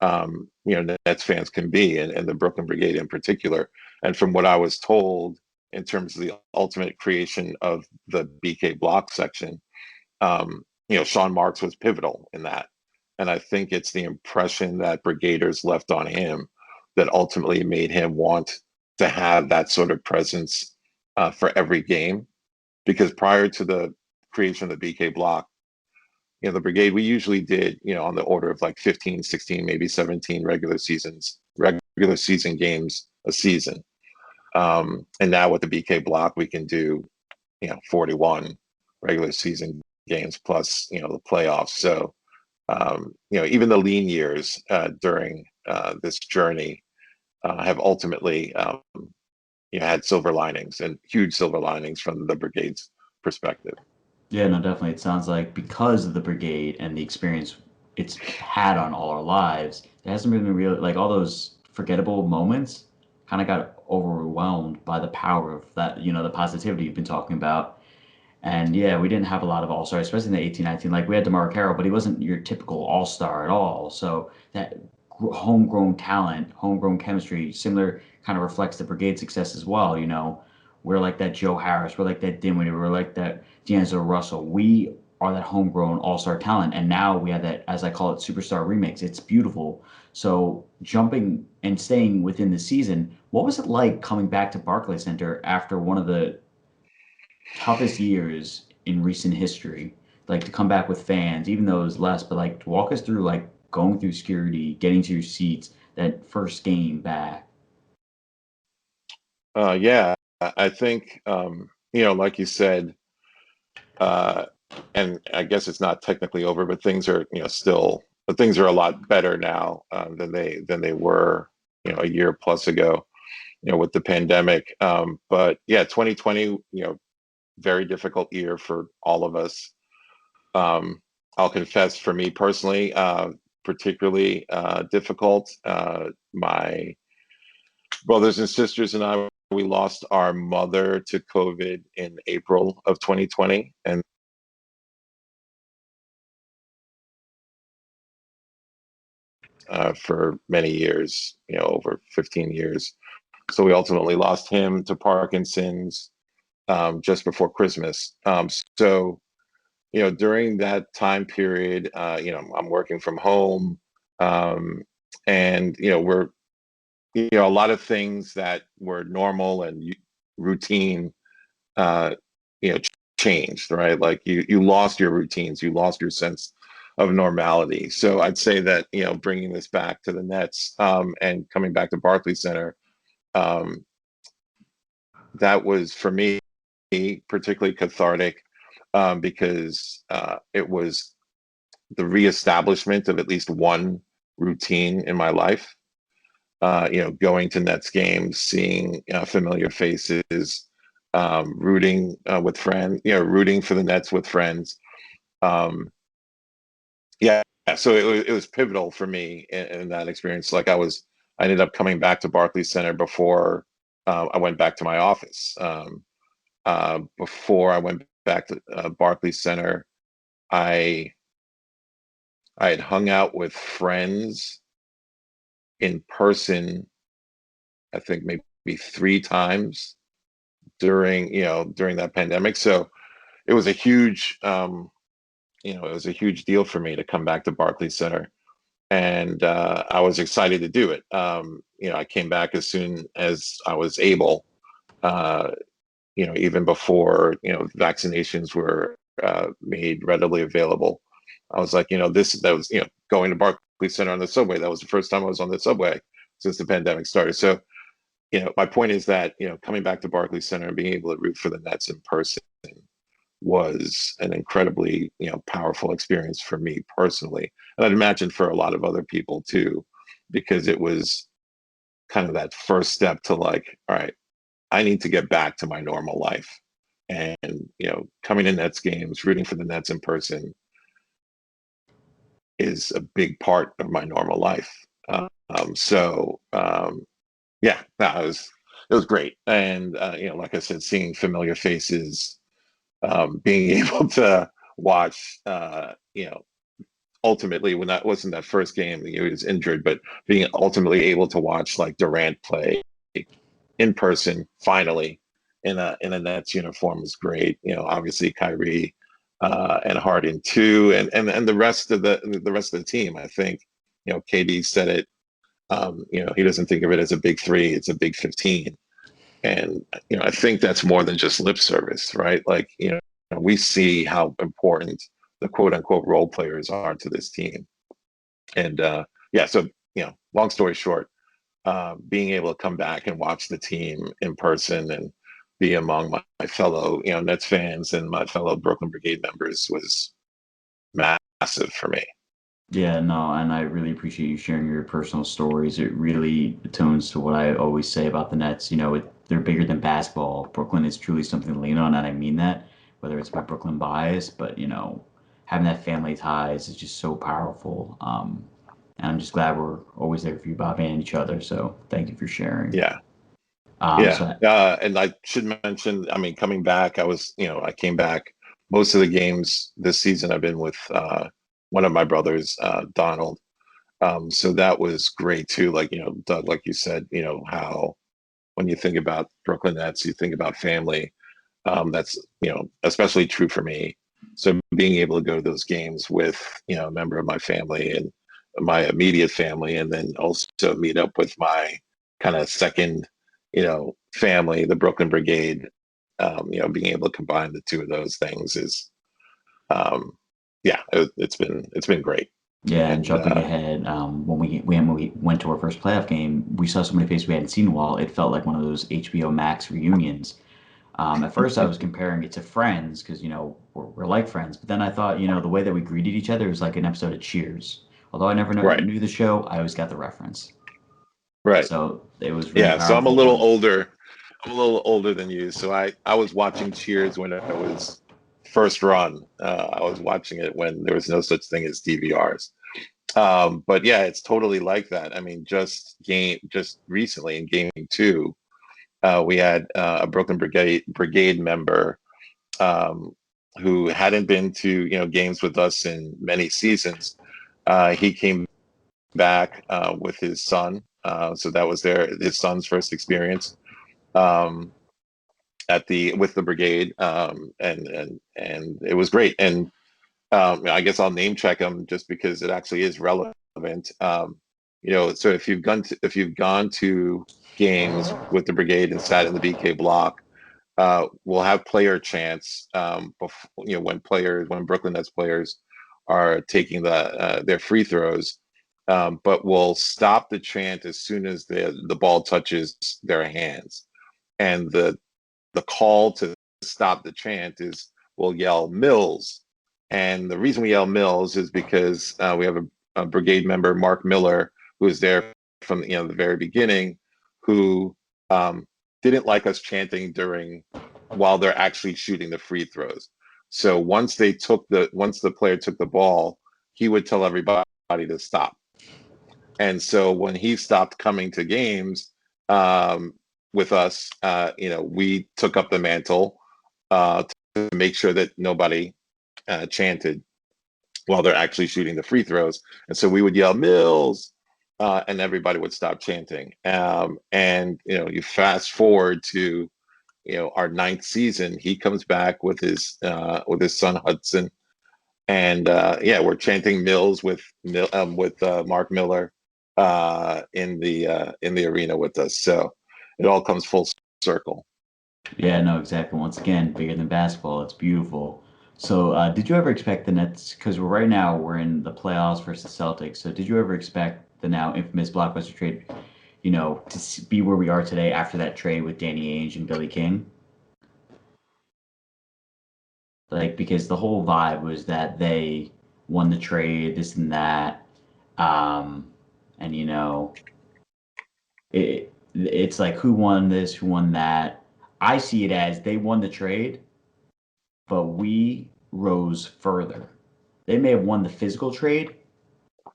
Nets fans can be, and the Brooklyn Brigade in particular. And from what I was told in terms of the ultimate creation of the BK Block section, Sean Marks was pivotal in that. And I think it's the impression that Brigaders left on him that ultimately made him want to have that sort of presence for every game. Because prior to the creation of the BK Block, the Brigade, we usually did, on the order of like 15, 16, maybe 17 regular season games a season. And now with the BK Block, we can do, 41 regular season games plus, the playoffs. So, even the lean years during this journey have ultimately, had silver linings, and huge silver linings from the Brigade's perspective. Yeah, no, definitely. It sounds like because of the Brigade and the experience it's had on all our lives, it hasn't been really like all those forgettable moments kind of got overwhelmed by the power of that, the positivity you've been talking about. And yeah, we didn't have a lot of all-stars, especially in the 18-19. Like we had DeMar Carroll, but he wasn't your typical all-star at all. So that homegrown talent, homegrown chemistry, similar kind of reflects the Brigade success as well. We're like that Joe Harris, we're like that Dinwiddie, we're like that D'Angelo Russell. We are that homegrown all-star talent, and now we have that, as I call it, superstar remix. It's beautiful. So jumping and staying within the season, what was it like coming back to Barclays Center after one of the toughest years in recent history? Like to come back with fans, even though it was less, but like to walk us through like going through security, getting to your seats, that first game back. Yeah, I think, like you said, and I guess it's not technically over, but things are, but things are a lot better now than they were, a year plus ago, with the pandemic. But yeah, 2020, very difficult year for all of us. I'll confess, for me personally, particularly difficult. My brothers and sisters and I, we lost our mother to COVID in April of 2020, and for many years, over 15 years. So we ultimately lost him to Parkinson's just before Christmas. So, during that time period, I'm working from home, and, we're, a lot of things that were normal and routine, changed, right? Like you lost your routines, you lost your sense of normality. So I'd say that, bringing this back to the Nets and coming back to Barclays Center, that was for me particularly cathartic because it was the reestablishment of at least one routine in my life. Going to Nets games, seeing familiar faces, rooting with friends, rooting for the Nets with friends. Yeah, so it was pivotal for me in that experience. Like I ended up coming back to Barclays Center before I went back to my office. Before I went back to Barclays Center, I had hung out with friends in person, I think maybe 3 times during that pandemic. So it was a huge, it was a huge deal for me to come back to Barclays Center, and I was excited to do it. I came back as soon as I was able. Even before vaccinations were made readily available. I was like, that was going to Barclays Center on the subway. That was the first time I was on the subway since the pandemic started. So, my point is that coming back to Barclays Center and being able to root for the Nets in person was an incredibly powerful experience for me personally, and I'd imagine for a lot of other people too, because it was kind of that first step to like, all right, I need to get back to my normal life. and coming to Nets games, rooting for the Nets in person is a big part of my normal life. Yeah, no, it was great, and like I said, seeing familiar faces, being able to watch, ultimately when that wasn't that first game, he was injured, but being ultimately able to watch like Durant play in person finally in a Nets uniform was great. Obviously Kyrie and Harden too, and the rest of the team. I think KD said it. He doesn't think of it as a big three; it's a big 15. And I think that's more than just lip service, right? Like we see how important the quote unquote role players are to this team. And yeah, so long story short, being able to come back and watch the team in person and be among my fellow Nets fans and my fellow Brooklyn Brigade members was massive for me. Yeah, no, and I really appreciate you sharing your personal stories. It really atones to what I always say about the Nets. They're bigger than basketball. Brooklyn is truly something to lean on, and I mean that, whether it's my Brooklyn bias, but having that family ties is just so powerful. And I'm just glad we're always there for you, Bob, and each other. So thank you for sharing. Yeah. Um, so And I should mention, I mean, coming back, I came back most of the games this season. I've been with one of my brothers, Donald. So that was great too. Like, Doug, like you said, how when you think about Brooklyn Nets, you think about family. That's, especially true for me. So being able to go to those games with, a member of my family and my immediate family, and then also meet up with my kind of second, family, the Brooklyn Brigade, being able to combine the two of those things is, yeah, it's been great. yeah, and And jumping ahead, when we went to our first playoff game, we saw so many faces we hadn't seen in a while. It felt like one of those HBO Max reunions. At first, I was comparing it to Friends because we're like friends, but then I thought the way that we greeted each other was like an episode of Cheers. Although I never right, knew the show, I always got the reference. right. So it was really Yeah, so I'm a powerful. little older. I'm a little older than you. So I was watching Cheers when it was first run. I was watching it when there was no such thing as DVRs. But yeah, it's totally like that. I mean, just recently in game two, we had a Brooklyn Brigade member who hadn't been to games with us in many seasons. He came back with his son, so that was his son's first experience um, with the brigade, and it was great. And I guess I'll name check him just because it actually is relevant. So if you've gone to games with the brigade and sat in the BK block, we'll have player chants before, when Brooklyn Nets players are taking their free throws, but we'll stop the chant as soon as the ball touches their hands, and the call to stop the chant is we'll yell Mills. And the reason we yell Mills is because we have a brigade member, Mark Miller, who is there from the very beginning, who didn't like us chanting while they're actually shooting the free throws. So once the player took the ball, he would tell everybody to stop. And so when he stopped coming to games, with us, we took up the mantle to make sure that nobody chanted while they're actually shooting the free throws. And so we would yell Mills, and everybody would stop chanting. And you fast forward to our ninth season, he comes back with his son Hudson, and yeah, we're chanting Mills with Mark Miller in the arena with us. So it all comes full circle. Yeah, no, exactly. Once again, bigger than basketball. It's beautiful. So, did you ever expect the Nets? Because right now we're in the playoffs versus Celtics. So, did you ever expect the now infamous blockbuster trade, to be where we are today after that trade with Danny Ainge and Billy King? Like, because the whole vibe was that they won the trade, this and that, um, and it's like who won this, who won that. I see it as they won the trade, but we rose further. They may have won the physical trade,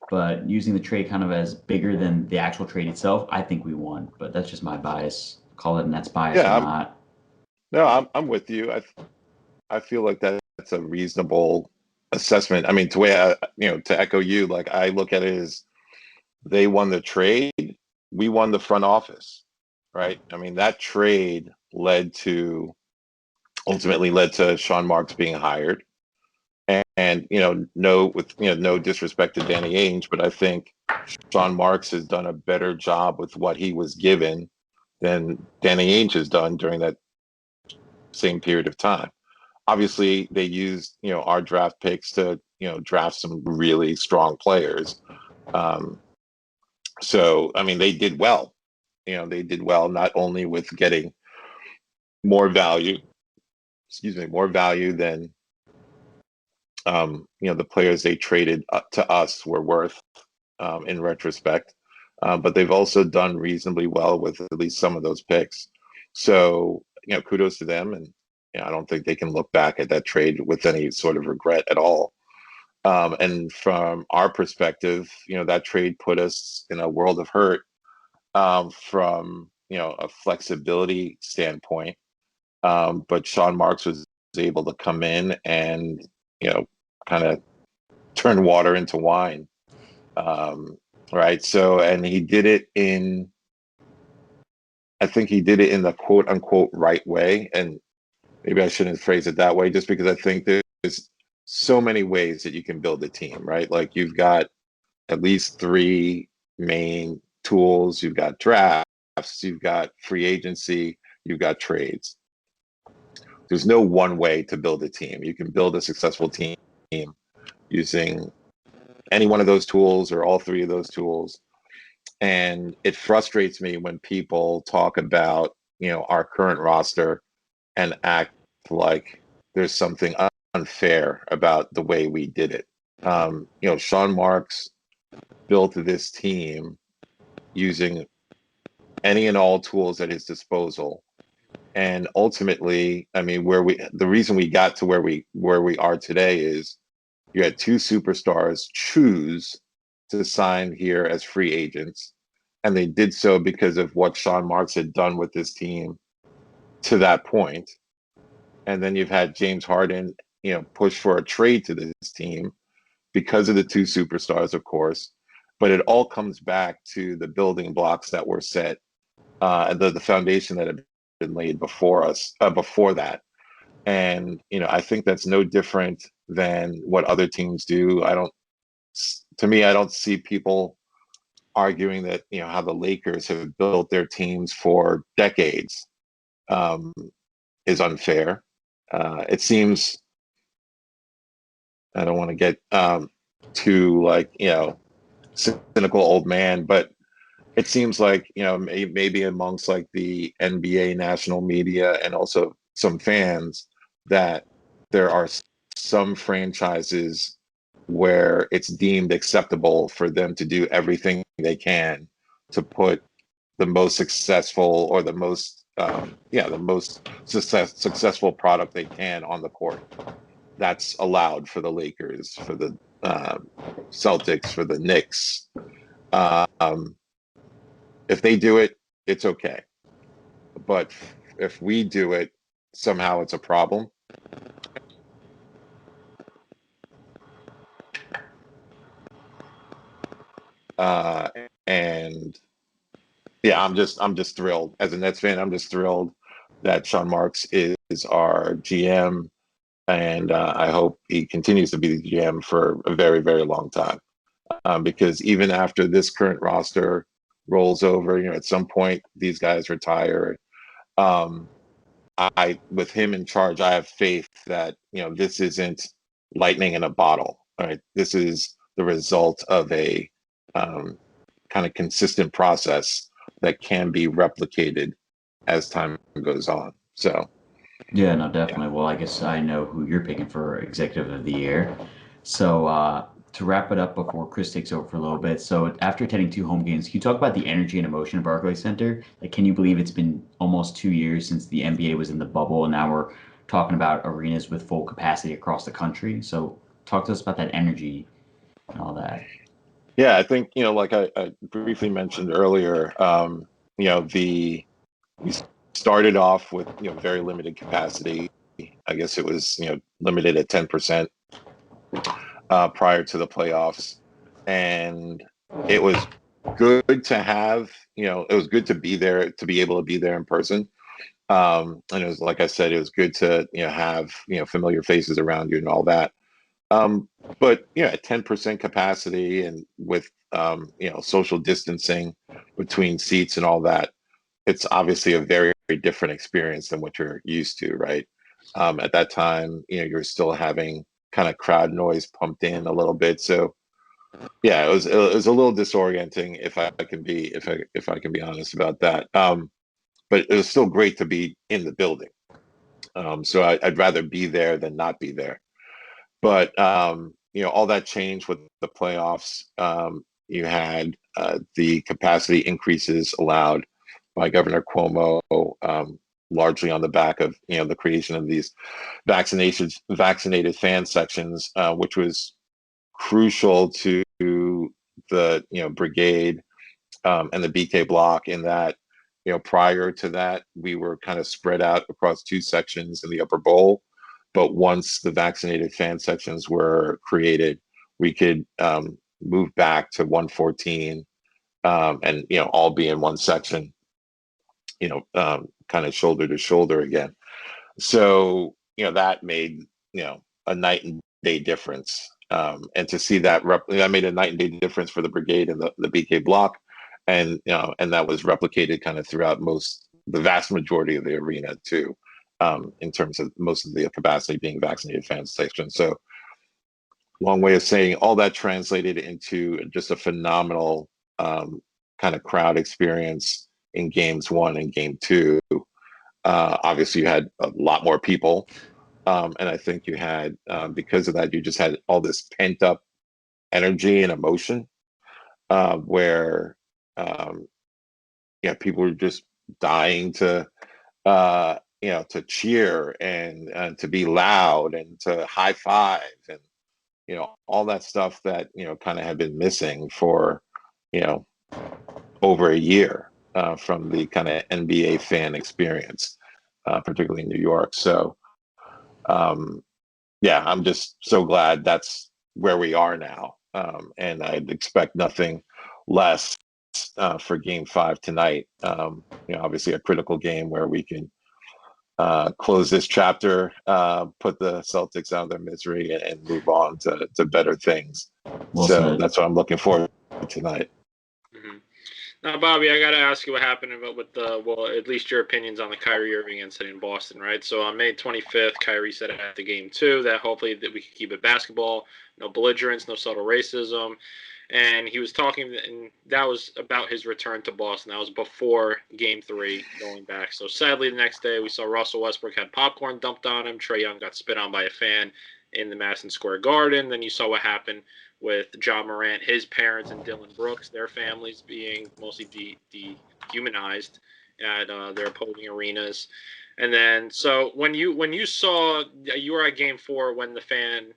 but using the trade kind of as bigger than the actual trade itself, I think we won. But that's just my bias. Call it Nets bias or Yeah, not. I'm with you. I feel like that's a reasonable assessment. I mean, to echo you, like I look at it as they won the trade, we won the front office, right? I mean, that trade ultimately led to Sean Marks being hired. And no disrespect to Danny Ainge, but I think Sean Marks has done a better job with what he was given than Danny Ainge has done during that same period of time. Obviously, they used our draft picks to draft some really strong players. So I mean, they did well. They did well not only with getting more value, more value than the players they traded to us were worth in retrospect. But they've also done reasonably well with at least some of those picks. So, kudos to them. And I don't think they can look back at that trade with any sort of regret at all. And from our perspective, that trade put us in a world of hurt from, a flexibility standpoint. But Sean Marks was able to come in and, kind of turn water into wine. Right. So, and he did it I think he did it in the quote unquote right way. And maybe I shouldn't phrase it that way, just because I think there's so many ways that you can build a team, right? Like you've got at least three main tools. You've got drafts, you've got free agency, you've got trades. There's no one way to build a team. You can build a successful team using any one of those tools or all three of those tools. And it frustrates me when people talk about, our current roster and act like there's something unfair about the way we did it. Sean Marks built this team using any and all tools at his disposal. And ultimately, I mean, the reason we got to where we are today is you had two superstars choose to sign here as free agents. And they did so because of what Sean Marks had done with this team to that point. And then you've had James Harden, push for a trade to this team because of the two superstars, of course. But it all comes back to the building blocks that were set, the foundation that had been laid before that. And, I think that's no different than what other teams do. I don't see people arguing that, how the Lakers have built their teams for decades is unfair. It seems, I don't want to get too cynical old man, but it seems like, maybe amongst like the NBA national media and also some fans, that there are some franchises where it's deemed acceptable for them to do everything they can to put the most successful or the most successful product they can on the court. That's allowed for the Lakers, for the Celtics, for the Knicks. If they do it, it's okay. But if we do it, somehow it's a problem. And yeah, I'm just thrilled as a Nets fan. I'm just thrilled that Sean Marks is our GM, and I hope he continues to be the GM for a very, very long time. Because even after this current roster rolls over, at some point these guys retire. With him in charge, I have faith that this isn't lightning in a bottle. Right, this is the result of a kind of consistent process that can be replicated as time goes on. So, yeah, no, definitely. Well, I guess I know who you're picking for Executive of the Year. So, to wrap it up before Chris takes over for a little bit. So, after attending 2 home games, can you talk about the energy and emotion of Barclays Center? Like, can you believe it's been almost 2 years since the NBA was in the bubble, and now we're talking about arenas with full capacity across the country. So talk to us about that energy and all that. Yeah, I think, like I briefly mentioned earlier, we started off with, very limited capacity. I guess it was, limited at 10% prior to the playoffs. And it was good to have, it was good to be there, to be able to be there in person. And it was, like I said, it was good to, have, familiar faces around you and all that. But at 10% capacity and with social distancing between seats and all that, it's obviously a very, very different experience than what you're used to, right? At that time, you're still having kind of crowd noise pumped in a little bit. So yeah, it was a little disorienting if I can be if I can be honest about that. But it was still great to be in the building. So I'd rather be there than not be there. But all that changed with the playoffs. You had the capacity increases allowed by Governor Cuomo, largely on the back of the creation of these vaccinated fan sections, which was crucial to the brigade and the BK block in that prior to that we were kind of spread out across two sections in the upper bowl, but once the vaccinated fan sections were created, we could move back to 114 and all be in one section, kind of shoulder to shoulder again. So that made a night and day difference. And to see that that made a night and day difference for the brigade and the BK block, and and that was replicated kind of throughout the vast majority of the arena too, in terms of most of the capacity being vaccinated fan section. So long way of saying all that translated into just a phenomenal kind of crowd experience in games 1 and game 2. Obviously, you had a lot more people. And I think you had, because of that, you just had all this pent up energy and emotion where, people were just dying to, to cheer and to be loud and to high five and, all that stuff that, kind of had been missing for, over a year from the kind of NBA fan experience, particularly in New York. So, yeah, I'm just so glad that's where we are now. And I'd expect nothing less for game 5 tonight. Obviously a critical game where we can close this chapter, put the Celtics out of their misery and move on to better things. Well So said. that's what I'm looking forward to tonight. Mm-hmm. Now, Bobby, I got to ask you what happened with at least your opinions on the Kyrie Irving incident in Boston, right? So on May 25th, Kyrie said after game 2 that hopefully that we could keep it basketball, no belligerence, no subtle racism. And he was talking, and that was about his return to Boston. That was before game 3 going back. So sadly, the next day we saw Russell Westbrook had popcorn dumped on him. Trae Young got spit on by a fan in the Madison Square Garden. Then you saw what happened with John Morant, his parents, and Dylan Brooks, their families being mostly dehumanized at their opposing arenas. And then, so when you saw, you were at Game 4 when the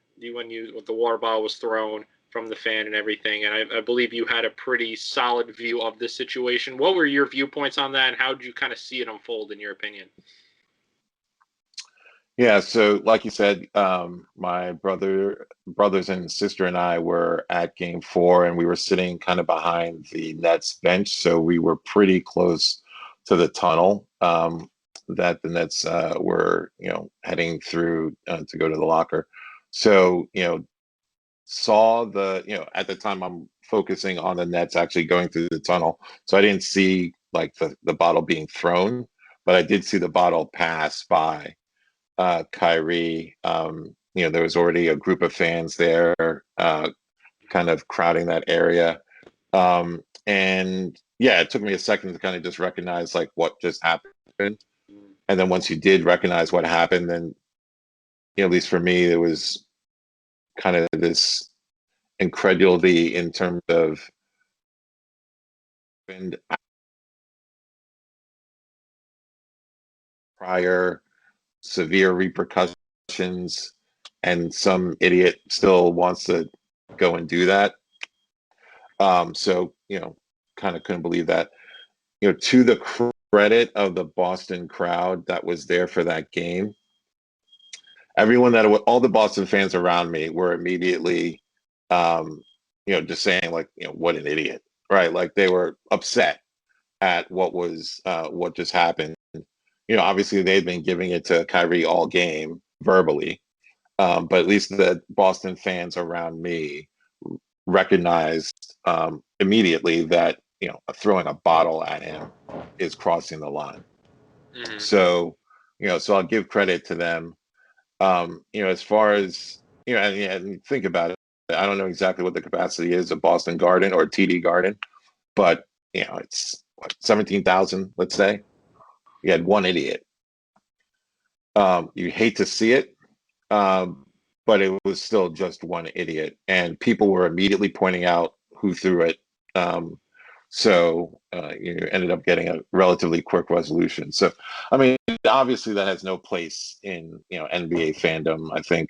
water bottle was thrown from the fan and everything, and I believe you had a pretty solid view of this situation. What were your viewpoints on that, and how did you kind of see it unfold in your opinion? Yeah, so like you said, my brothers and sister and I were at game 4 and we were sitting kind of behind the Nets bench. So we were pretty close to the tunnel that the Nets were, heading through to go to the locker. So, saw at the time I'm focusing on the Nets actually going through the tunnel. So I didn't see like the bottle being thrown, but I did see the bottle pass by Kyrie. There was already a group of fans there, kind of crowding that area. And yeah, it took me a second to kind of just recognize like what just happened. And then once you did recognize what happened, then at least for me, it was kind of this incredulity in terms of and prior severe repercussions, and some idiot still wants to go and do that. So, kind of couldn't believe that. To the credit of the Boston crowd that was there for that game, all the Boston fans around me were immediately, just saying like, what an idiot, right? Like they were upset at what just happened. Obviously they'd been giving it to Kyrie all game verbally, but at least the Boston fans around me recognized immediately that throwing a bottle at him is crossing the line. Mm-hmm. So I'll give credit to them. As far as and think about it, I don't know exactly what the capacity is of Boston Garden or TD Garden, but it's 17,000, let's say. You had one idiot. You hate to see it, but it was still just one idiot, and people were immediately pointing out who threw it. So you ended up getting a relatively quick resolution. So, I mean, obviously that has no place in NBA fandom. I think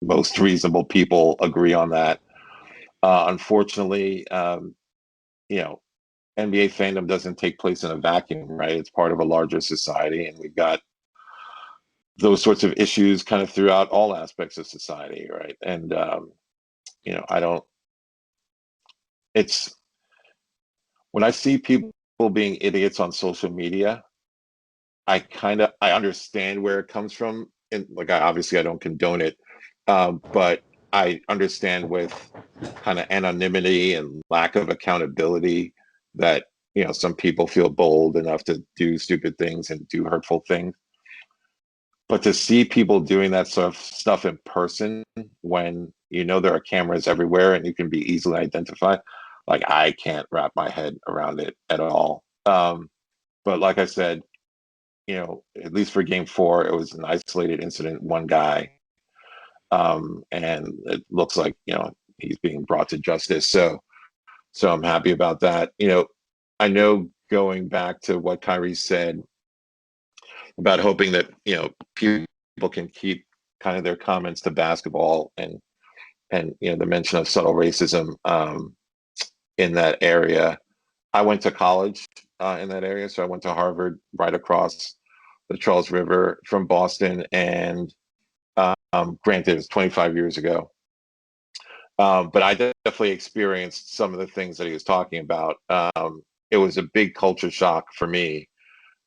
most reasonable people agree on that. Unfortunately, NBA fandom doesn't take place in a vacuum, right? It's part of a larger society, and we've got those sorts of issues kind of throughout all aspects of society, right? And it's when I see people being idiots on social media, I understand where it comes from, and like I don't condone it, but I understand with kind of anonymity and lack of accountability that some people feel bold enough to do stupid things and do hurtful things. But to see people doing that sort of stuff in person when there are cameras everywhere and you can be easily identified, like I can't wrap my head around it at all. But like I said, at least for game 4, it was an isolated incident, one guy. And it looks like, he's being brought to justice. So I'm happy about that. I know going back to what Kyrie said about hoping that, people can keep kind of their comments to basketball and the mention of subtle racism in that area. I went to college in that area. So I went to Harvard right across the Charles River from Boston. And granted, it's 25 years ago. But I definitely experienced some of the things that he was talking about. It was a big culture shock for me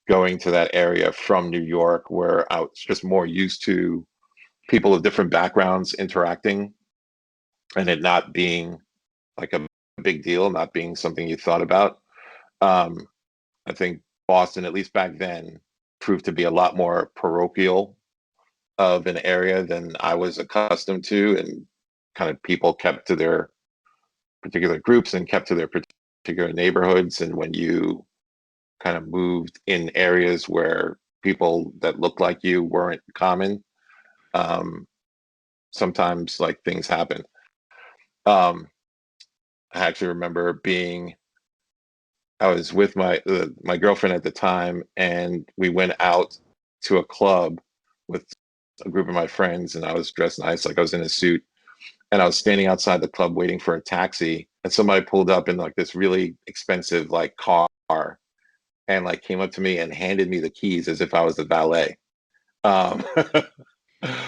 going to that area from New York, where I was just more used to people of different backgrounds interacting and it not being like a big deal, not being something you thought about. I think Boston, at least back then, proved to be a lot more parochial of an area than I was accustomed to, and kind of people kept to their particular groups and kept to their particular neighborhoods. And when you kind of moved in areas where people that looked like you weren't common, sometimes like things happen. I actually remember I was with my girlfriend at the time, and we went out to a club with a group of my friends, and I was dressed nice, like I was in a suit, and I was standing outside the club waiting for a taxi, and somebody pulled up in like this really expensive like car and like came up to me and handed me the keys as if I was the valet,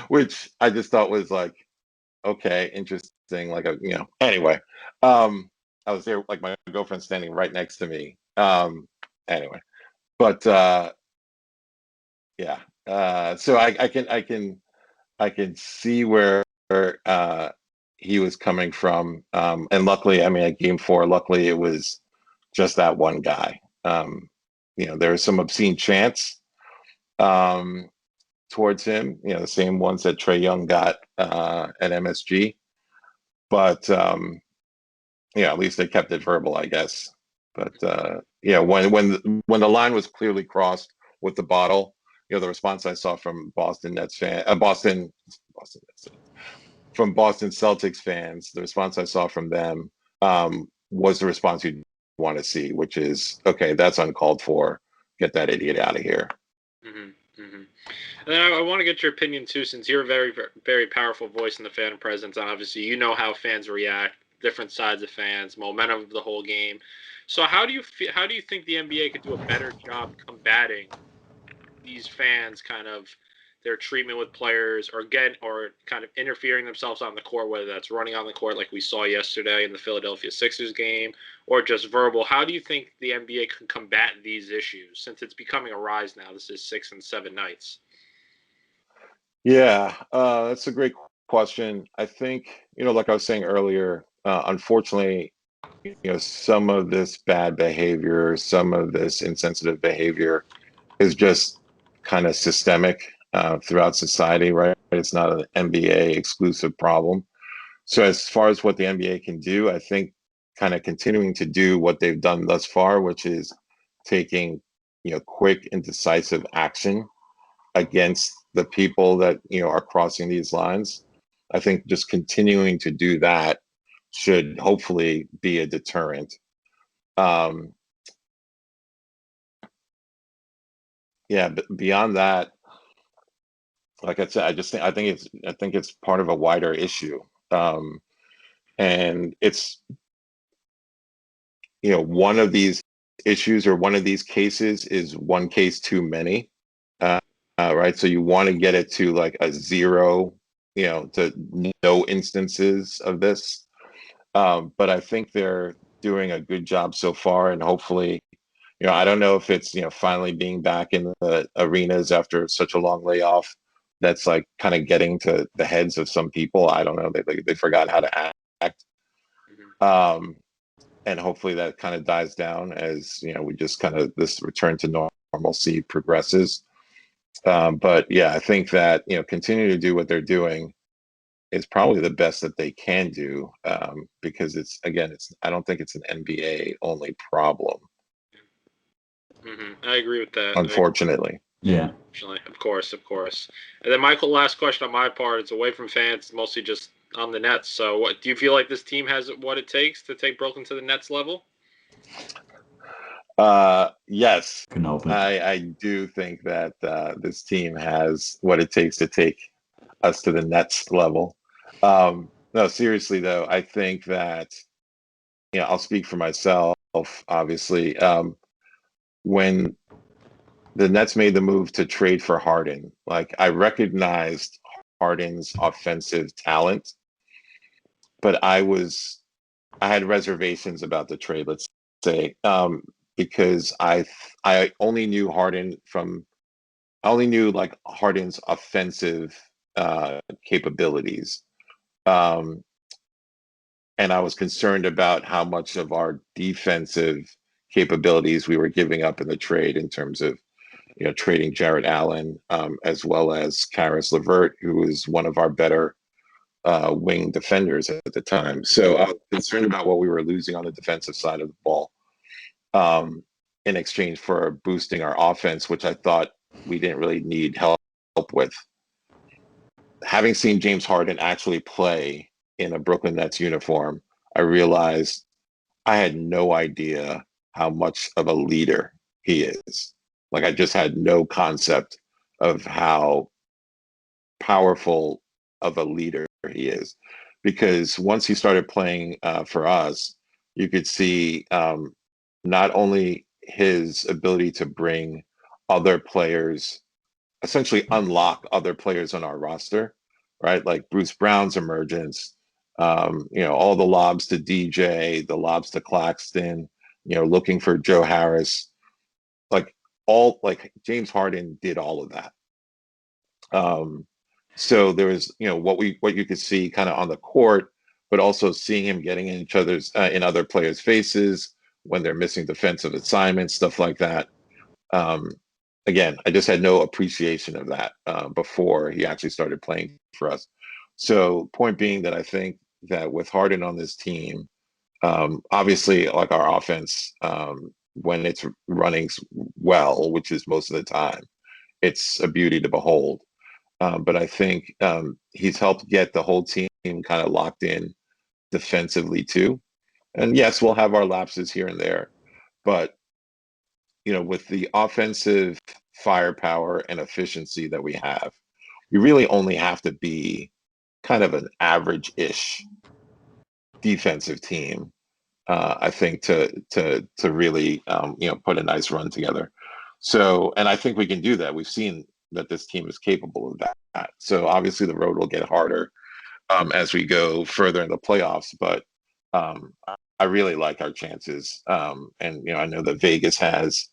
which I just thought was like, okay, interesting. Like anyway, I was there, like my girlfriend standing right next to me. Anyway, but yeah. So I can see where he was coming from. And luckily, I mean, at game 4, luckily it was just that one guy. There was some obscene chants towards him, the same ones that Trae Young got at MSG. But at least they kept it verbal, I guess. But when the line was clearly crossed with the bottle, the response I saw from Boston Celtics fans, the response I saw from them was the response you'd want to see, which is, okay, that's uncalled for. Get that idiot out of here. Mm-hmm. Mm-hmm. And then I want to get your opinion too, since you're a very, very powerful voice in the fan presence. And obviously, you know how fans react, different sides of fans, momentum of the whole game. So how do you think the NBA could do a better job combating these fans kind of their treatment with players or kind of interfering themselves on the court, whether that's running on the court like we saw yesterday in the Philadelphia Sixers game, or just verbal? How do you think the NBA can combat these issues since it's becoming a rise now? This is 6 and 7 nights. Yeah, that's a great question. I think, like I was saying earlier, unfortunately, some of this bad behavior, some of this insensitive behavior is just kind of systemic throughout society, right? It's not an NBA exclusive problem. So as far as what the NBA can do, I think kind of continuing to do what they've done thus far, which is taking, quick and decisive action against the people that, are crossing these lines. I think just continuing to do that should hopefully be a deterrent. Um, yeah, but beyond that, like I said, I think it's part of a wider issue, and it's one of these issues or one of these cases is one case too many, uh, right? So you want to get it to like a zero, to no instances of this. But I think they're doing a good job so far, and hopefully, I don't know if it's finally being back in the arenas after such a long layoff. That's like kind of getting to the heads of some people. I don't know. They forgot how to act. Um, and hopefully that kind of dies down as we just kind of this return to normalcy progresses. But yeah, I think that continue to do what they're doing is probably the best that they can do, because it's I don't think it's an NBA only problem. I agree with that. Unfortunately. Yeah. Of course. And then, Michael, last question on my part. It's away from fans, mostly just on the Nets. So, what do you feel like this team has what it takes to take Brooklyn to the Nets level? Yes, Canova. I do think that this team has what it takes to take us to the Nets level. No, seriously though, I think that I'll speak for myself. Obviously, when the Nets made the move to trade for Harden, like I recognized Harden's offensive talent, but I had reservations about the trade. Let's say, because I only knew like Harden's offensive capabilities, and I was concerned about how much of our defensive capabilities we were giving up in the trade in terms of trading Jarrett Allen, as well as Karis LeVert, who was one of our better wing defenders at the time. So I was concerned about what we were losing on the defensive side of the ball, in exchange for boosting our offense, which I thought we didn't really need help with. Having seen James Harden actually play in a Brooklyn Nets uniform, I realized I had no idea how much of a leader he is. Like I just had no concept of how powerful of a leader he is, because once he started playing for us, you could see not only his ability to bring other players, essentially unlock other players on our roster, right? Like Bruce Brown's emergence, all the lobs to DJ, the lobs to Claxton, looking for Joe Harris, like James Harden did all of that. So there was, what you could see kind of on the court, but also seeing him getting in in other players' faces when they're missing defensive assignments, stuff like that. Again, I just had no appreciation of that before he actually started playing for us. So point being that I think that with Harden on this team, obviously like our offense, when it's running well, which is most of the time, it's a beauty to behold. But I think he's helped get the whole team kind of locked in defensively too. And yes, we'll have our lapses here and there, but with the offensive firepower and efficiency that we have. We really only have to be kind of an average-ish defensive team, I think, to really put a nice run together. So, and I think we can do that. We've seen that this team is capable of that. So obviously the road will get harder as we go further in the playoffs, but I really like our chances. And I know that Vegas has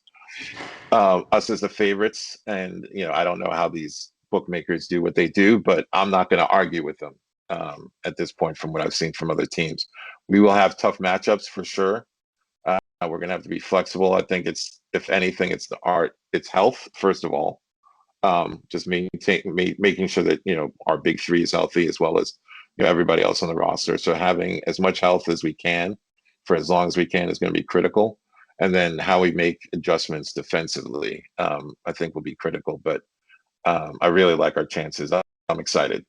us as the favorites, and I don't know how these bookmakers do what they do, but I'm not going to argue with them at this point from what I've seen from other teams. We will have tough matchups for sure. We're going to have to be flexible. I think if anything, it's it's health, first of all. Just making sure that our big three is healthy, as well as everybody else on the roster. So having as much health as we can for as long as we can is going to be critical. And then how we make adjustments defensively, I think will be critical. But I really like our chances. I'm excited.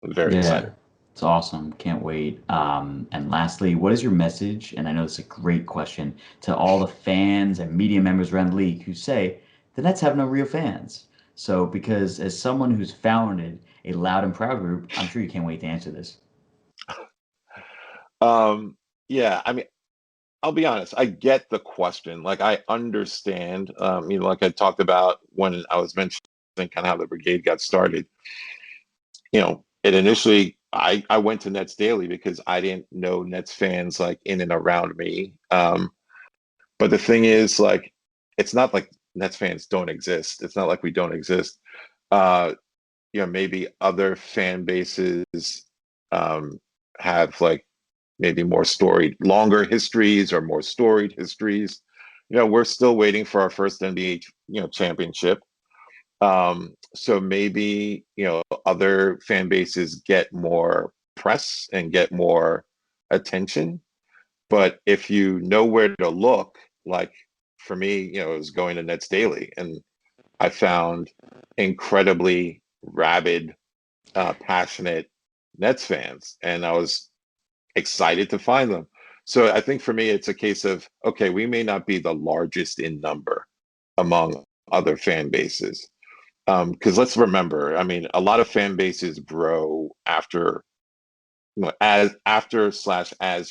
I'm very excited. It's awesome. Can't wait. And lastly, what is your message? And I know it's a great question to all the fans and media members around the league who say the Nets have no real fans. So, because as someone who's founded a loud and proud group, I'm sure you can't wait to answer this. Yeah, I mean, I'll be honest. I get the question. Like, I understand. Like I talked about when I was mentioning kind of how the brigade got started. It initially, I went to Nets Daily because I didn't know Nets fans like in and around me. But the thing is, like, it's not like Nets fans don't exist. It's not like we don't exist. Maybe other fan bases have like maybe longer histories or more storied histories. We're still waiting for our first NBA championship. So maybe other fan bases get more press and get more attention. But if you know where to look, like for me, it was going to Nets Daily, and I found incredibly rabid, passionate Nets fans, and I was excited to find them. So I think for me, it's a case of, okay, we may not be the largest in number among other fan bases. Because let's remember, I mean, a lot of fan bases grow after as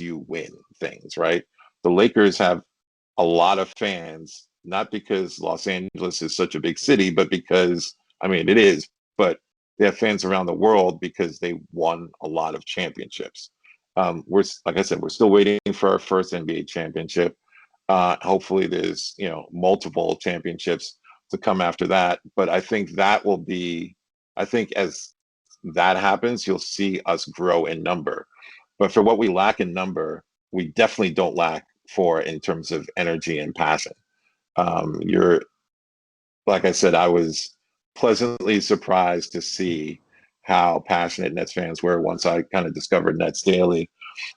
you win things, right? The Lakers have a lot of fans, not because Los Angeles is such a big city, but because, I mean, it is, but they have fans around the world because they won a lot of championships. Like I said, we're still waiting for our first NBA championship. Hopefully there's, multiple championships to come after that. But I think as that happens, you'll see us grow in number. But for what we lack in number, we definitely don't lack in terms of energy and passion. Like I said, I was pleasantly surprised to see how passionate Nets fans were once I kind of discovered Nets Daily.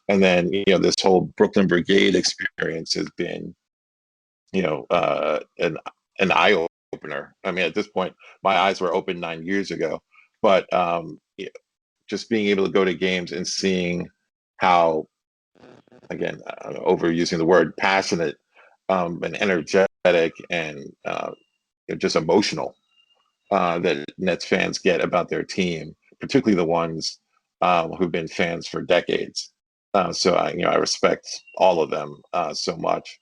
And then, this whole Brooklyn Brigade experience has been, an eye opener. I mean, at this point, my eyes were open 9 years ago, but just being able to go to games and seeing how, again, overusing the word passionate and energetic and just emotional that Nets fans get about their team, particularly the ones who've been fans for decades. So I respect all of them so much.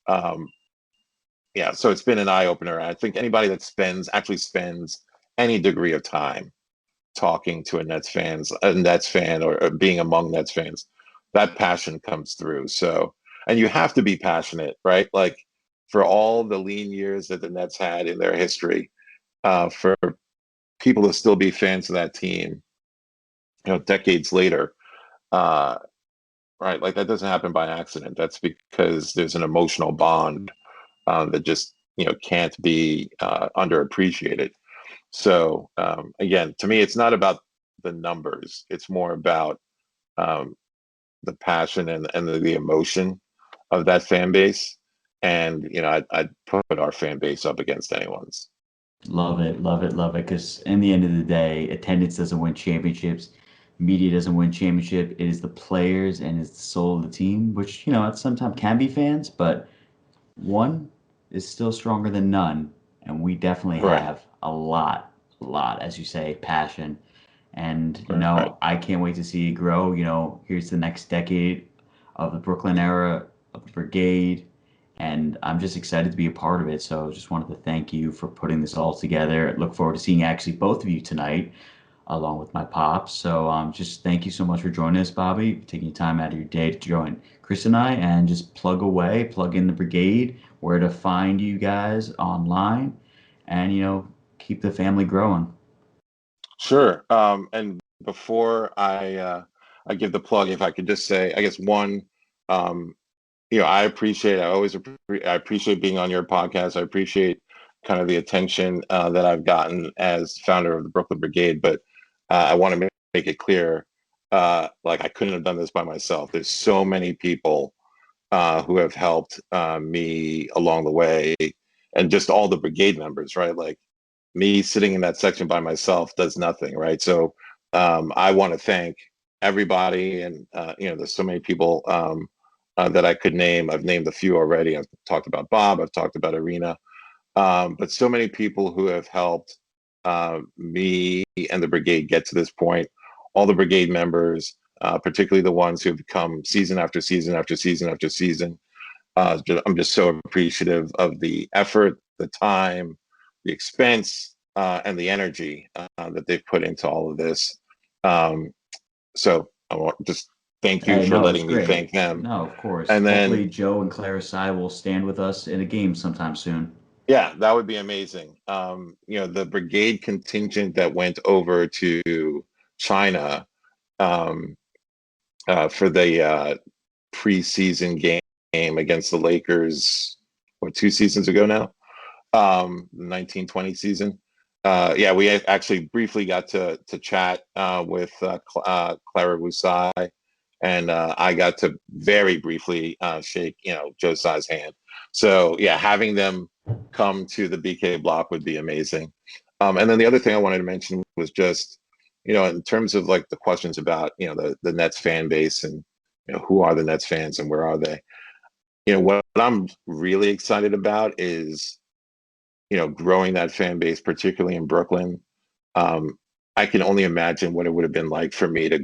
So it's been an eye opener. I think anybody that actually spends any degree of time talking to a Nets fan or being among Nets fans, that passion comes through. So, and you have to be passionate, right? Like for all the lean years that the Nets had in their history, for people to still be fans of that team, decades later, right? Like that doesn't happen by accident. That's because there's an emotional bond that just can't be underappreciated. So again, to me, it's not about the numbers. It's more about the passion and the emotion of that fan base. And I'd put our fan base up against anyone's. Love it, love it, love it. Because in the end of the day, attendance doesn't win championships. Media doesn't win championship. It is the players and it's the soul of the team, which, sometimes can be fans, but one is still stronger than none. and we definitely Right. have a lot, as you say, passion. And Right. I can't wait to see it grow. Here's the next decade of the Brooklyn era of the Brigade, and I'm just excited to be a part of it. So just wanted to thank you for putting this all together. Look forward to seeing actually both of you tonight, along with my pops. So just thank you so much for joining us, Bobby, taking time out of your day to join Chris and I, and just plug away, plug in the Brigade, where to find you guys online, and keep the family growing. Sure. And before I give the plug, if I could just say, I guess one, um, I appreciate being on your podcast. I appreciate kind of the attention that I've gotten as founder of the Brooklyn Brigade, but I want to make it clear, like I couldn't have done this by myself. There's so many people who have helped me along the way, and just all the brigade members, right? Like me sitting in that section by myself does nothing, right? So I want to thank everybody, and there's so many people that I could name. I've named a few already. I've talked about Bob. I've talked about Arena, but so many people who have helped me and the brigade get to this point. All the brigade members, particularly the ones who have come season after season after season after season. I'm just so appreciative of the effort, the time, the expense, and the energy that they've put into all of this. So I want just thank you Hey, for no, it's letting me great. thank them. No, of course. And then, Hopefully, Joe and Clara Sai will stand with us in a game sometime soon. yeah, that would be amazing. The brigade contingent that went over to China um, for the preseason game against the Lakers, what, 2 seasons ago now? The 1920 season. Yeah, we actually briefly got to chat with Clara Wusai, and I got to very briefly shake Joe Tsai's hand. So yeah, having them come to the BK block would be amazing. And then the other thing I wanted to mention was just in terms of like the questions about the Nets fan base, and who are the Nets fans and where are they. What I'm really excited about is growing that fan base, particularly in Brooklyn. Um, I can only imagine what it would have been like for me to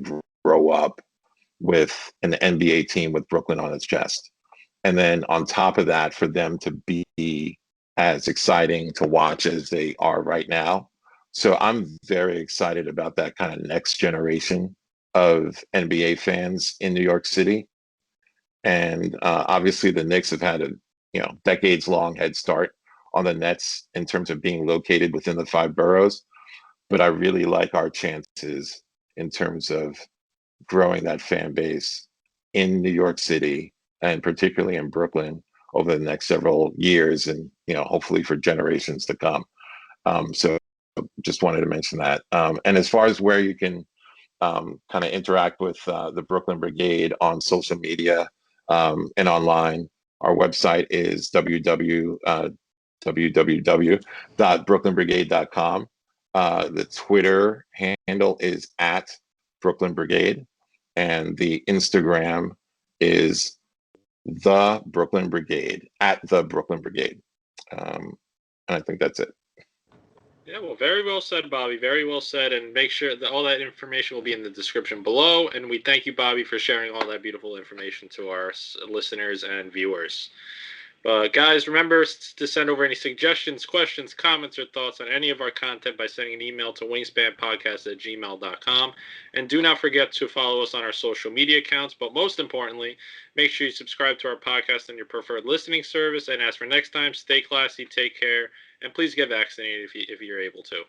grow up with an NBA team with Brooklyn on its chest. And then on top of that, for them to be as exciting to watch as they are right now. So I'm very excited about that kind of next generation of NBA fans in New York City. And obviously the Knicks have had a decades long head start on the Nets in terms of being located within the five boroughs. But I really like our chances in terms of growing that fan base in New York City, and particularly in Brooklyn, over the next several years, and hopefully for generations to come. So just wanted to mention that. And as far as where you can kind of interact with the Brooklyn Brigade on social media and online, our website is www.brooklynbrigade.com. The Twitter handle is at Brooklyn Brigade, and the Instagram is the Brooklyn Brigade, at the Brooklyn Brigade. And I think that's it. Yeah, well, very well said, Bobby. Very well said. And make sure that all that information will be in the description below. And we thank you, Bobby, for sharing all that beautiful information to our listeners and viewers. But guys, remember to send over any suggestions, questions, comments, or thoughts on any of our content by sending an email to wingspanpodcast@gmail.com. And do not forget to follow us on our social media accounts. But most importantly, make sure you subscribe to our podcast on your preferred listening service. And as for next time, stay classy, take care, and please get vaccinated if you're able to.